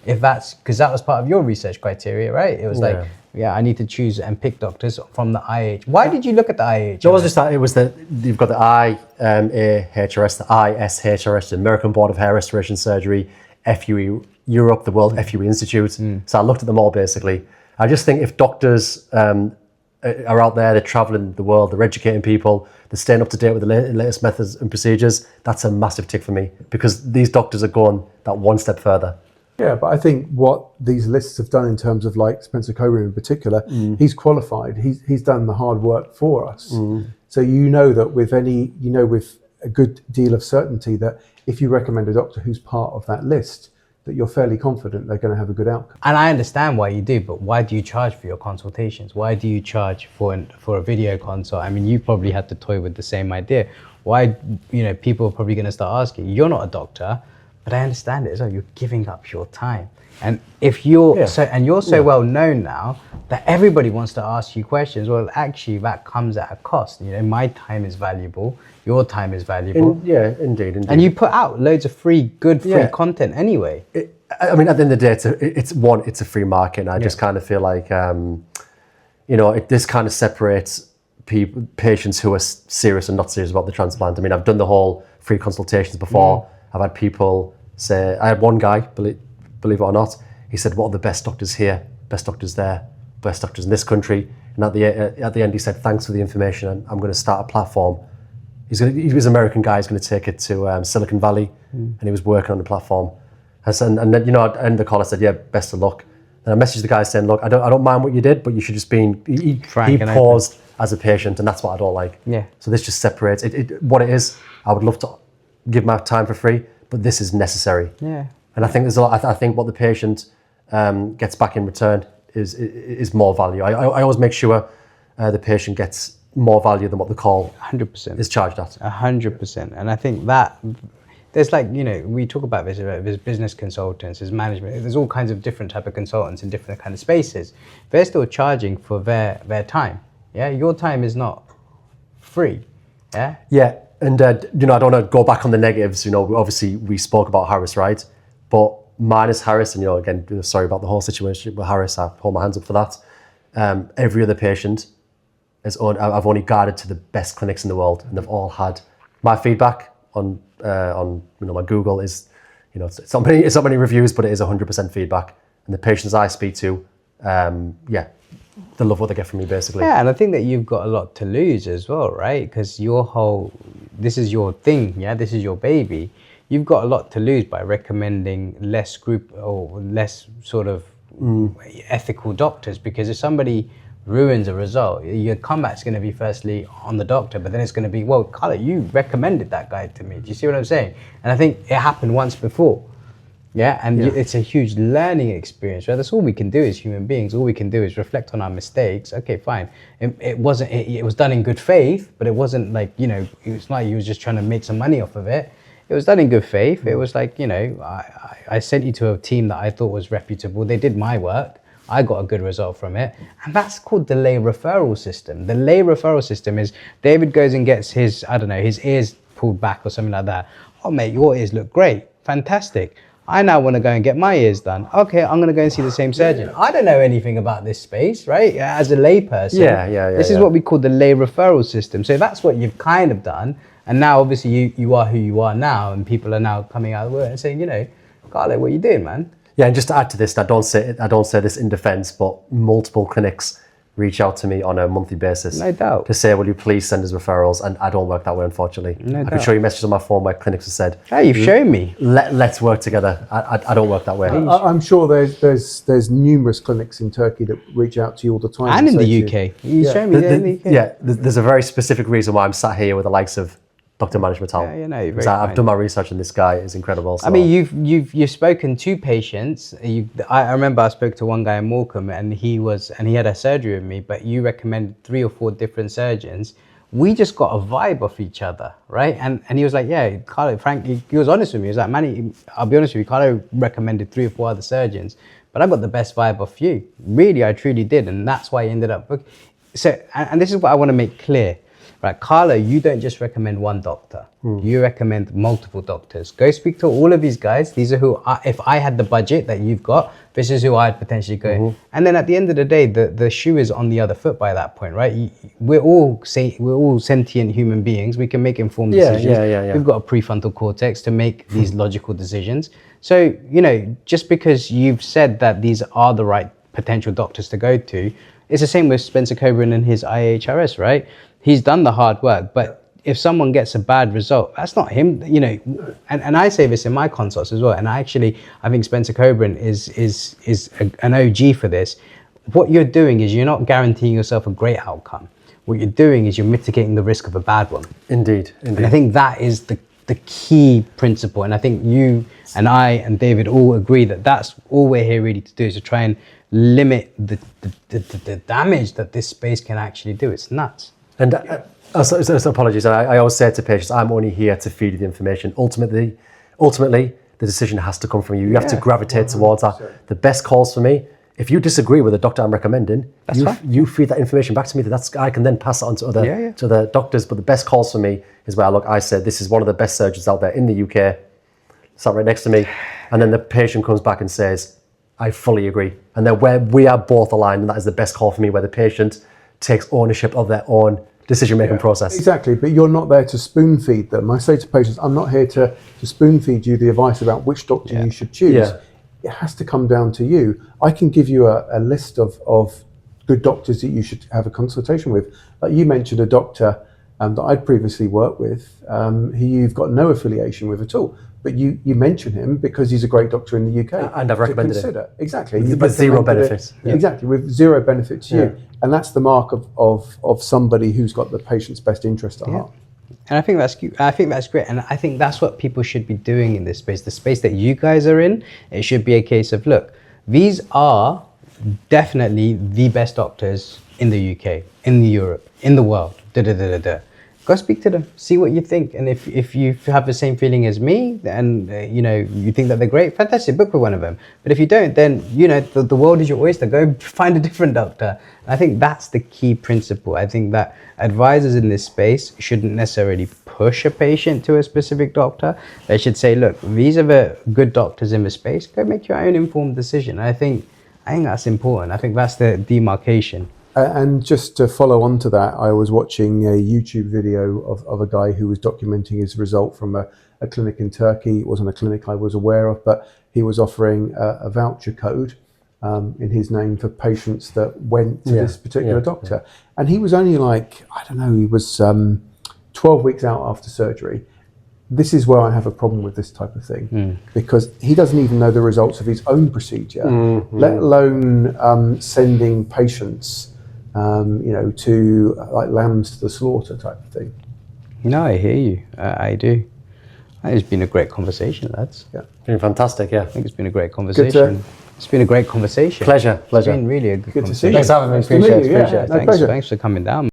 if that's, because that was part of your research criteria, right? It was like, I need to choose and pick doctors from the IAH. Why did you look at the IAH? It was just that, it was you've got the IAHRS, the ISHRS, the American Board of Hair Restoration Surgery, FUE Europe, the World FUE Institute. So I looked at them all basically. I just think if doctors are out there, they're traveling the world, they're educating people, they're staying up to date with the latest methods and procedures, that's a massive tick for me, because these doctors are going that one step further. Yeah, but I think what these lists have done in terms of like Spencer Coburn in particular, he's qualified. He's done the hard work for us. So that with with a good deal of certainty that if you recommend a doctor who's part of that list, that you're fairly confident they're going to have a good outcome. And I understand why you do, but why do you charge for your consultations? Why do you charge for a video consult? I mean, you probably had to toy with the same idea. Why, people are probably going to start asking, you're not a doctor, but I understand it as well. You're giving up your time. And if you're so well known now that everybody wants to ask you questions, well, actually that comes at a cost. My time is valuable, your time is valuable. Indeed. And you put out loads of free content anyway. I mean, at the end of the day, it's a free market, and I just kind of feel like, this kind of separates patients who are serious and not serious about the transplant. I mean, I've done the whole free consultations before. I've had people say, I had one guy, believe it or not, he said, what are the best doctors here, best doctors there, best doctors in this country? And at the end, he said, thanks for the information. I'm going to start a platform. He was an American guy. He's going to take it to Silicon Valley, and he was working on the platform. And then, at the end of the call, I said, yeah, best of luck. And I messaged the guy saying, look, I don't mind what you did, but you should just be. He paused as a patient, and that's what I don't like. Yeah. So this just separates what it is. I would love to give my time for free, but this is necessary. Yeah. And I think there's a lot. I think what the patient gets back in return is more value. I always make sure the patient gets more value than what the call 100% is charged at. 100%. And I think that there's we talk about this, there's business consultants, there's management, there's all kinds of different type of consultants in different kind of spaces. They're still charging for their time. Yeah, your time is not free. Yeah. Yeah, and I don't want to go back on the negatives. Obviously we spoke about Harris, right? But minus Harris, and again, sorry about the whole situation with Harris. I hold my hands up for that. Every other patient I've only guided to the best clinics in the world, and they've all had my feedback on my Google is, it's not many reviews, but it is 100% feedback. And the patients I speak to, they love what they get from me, basically. Yeah, and I think that you've got a lot to lose as well, right? Because this is your thing, yeah? This is your baby. You've got a lot to lose by recommending less sort of ethical doctors, because if somebody ruins a result, your comeback's going to be firstly on the doctor, but then it's going to be, well, Carlo, you recommended that guy to me. Do you see what I'm saying? And I think it happened once before. Yeah, and it's a huge learning experience, right? That's all we can do as human beings. All we can do is reflect on our mistakes. Okay, fine. It was done in good faith, but it wasn't like, it's not like you was just trying to make some money off of it. It was done in good faith. It was like, I sent you to a team that I thought was reputable. They did my work. I got a good result from it. And that's called the lay referral system. The lay referral system is David goes and gets his ears pulled back or something like that. Oh, mate, your ears look great. Fantastic. I now want to go and get my ears done. Okay, I'm going to go and see the same surgeon. I don't know anything about this space, right? As a lay person. This is what we call the lay referral system. So that's what you've kind of done. And now, obviously, you are who you are now, and people are now coming out of the work and saying, Carlo, what are you doing, man? Yeah, and just to add to this, I don't say this in defence, but multiple clinics reach out to me on a monthly basis. No doubt. To say, will you please send us referrals? And I don't work that way, unfortunately. No I doubt. can show you messages on my phone where clinics have said, Hey, you've shown me. let's work together. I don't work that way. I'm sure there's numerous clinics in Turkey that reach out to you all the time. And in say the to you, UK. You showed me in the UK. Yeah, there's a very specific reason why I'm sat here with the likes of Dr. Mani Mittal. Yeah, you know, you're Because very I've kind. done my research and this guy is incredible. So. I mean, you've spoken to patients. I remember I spoke to one guy in Morecambe, and he had a surgery with me. But you recommended 3 or 4 different surgeons. We just got a vibe off each other, right? And he was like, yeah, Carlo. Frankly, he was honest with me. He was like, Manny, I'll be honest with you. Carlo recommended 3 or 4 other surgeons, but I got the best vibe off you. Really, I truly did, and that's why he ended up booking. So, and this is what I want to make clear. Right, Carlo, you don't just recommend one doctor. You recommend multiple doctors. Go speak to all of these guys. These are who, if I had the budget that you've got, this is who I'd potentially go. And then at the end of the day, the shoe is on the other foot by that point, right? We're all sentient human beings. We can make informed decisions. Yeah. We've got a prefrontal cortex to make these logical decisions. So, you know, just because you've said that these are the right potential doctors to go to, it's the same with Spencer Coburn and his IHRS, right? He's done the hard work, but if someone gets a bad result, that's not him, you know. And I say this in my consults as well. And I think Spencer Coburn is an OG for this. What you're doing is you're not guaranteeing yourself a great outcome. What you're doing is you're mitigating the risk of a bad one. Indeed. And I think that is the key principle. And I think you and I and David all agree that that's all we're here really to do, is to try and limit the damage that this space can actually do. It's nuts. And so apologies. And I always say to patients, I'm only here to feed you the information. Ultimately, the decision has to come from you. You have to gravitate towards that. The best calls for me, if you disagree with the doctor I'm recommending, you feed that information back to me. I can then pass it on to other doctors. But the best calls for me is where I said, this is one of the best surgeons out there in the UK, sat right next to me. And then the patient comes back and says, I fully agree. And then where we are both aligned, and that is the best call for me, where the patient takes ownership of their own decision-making process. Exactly, but you're not there to spoon feed them. I say to patients, I'm not here to spoon feed you the advice about which doctor you should choose. Yeah. It has to come down to you. I can give you a list of good doctors that you should have a consultation with. Like you mentioned a doctor that I'd previously worked with, who you've got no affiliation with at all. But you mention him because he's a great doctor in the UK. And I've recommended it. Exactly. With zero benefits. Exactly, with zero benefit to you. And that's the mark of somebody who's got the patient's best interest at heart. And I think that's great. And I think that's what people should be doing in this space. The space that you guys are in, it should be a case of, look, these are definitely the best doctors in the UK, in Europe, in the world. Go speak to them, see what you think. And if you have the same feeling as me, and you think that they're great, fantastic, book with one of them. But if you don't, then the world is your oyster. Go find a different doctor. And I think that's the key principle. I think that advisors in this space shouldn't necessarily push a patient to a specific doctor. They should say, look, these are the good doctors in the space. Go make your own informed decision. And I think that's important. I think that's the demarcation. And just to follow on to that, I was watching a YouTube video of a guy who was documenting his result from a clinic in Turkey. It wasn't a clinic I was aware of, but he was offering a voucher code in his name for patients that went to this particular doctor. And he was only he was 12 weeks out after surgery. This is where I have a problem with this type of thing, because he doesn't even know the results of his own procedure, let alone sending patients to like lambs to the slaughter type of thing. No, I hear you. I do. It's been a great conversation, lads. Yeah, Been fantastic. Yeah, I think it's been a great conversation. It's been a great conversation. Pleasure. It's been really a good to see conversation. you. Thanks for having me. Nice to meet you. Appreciate it. No, pleasure. Thanks for coming down.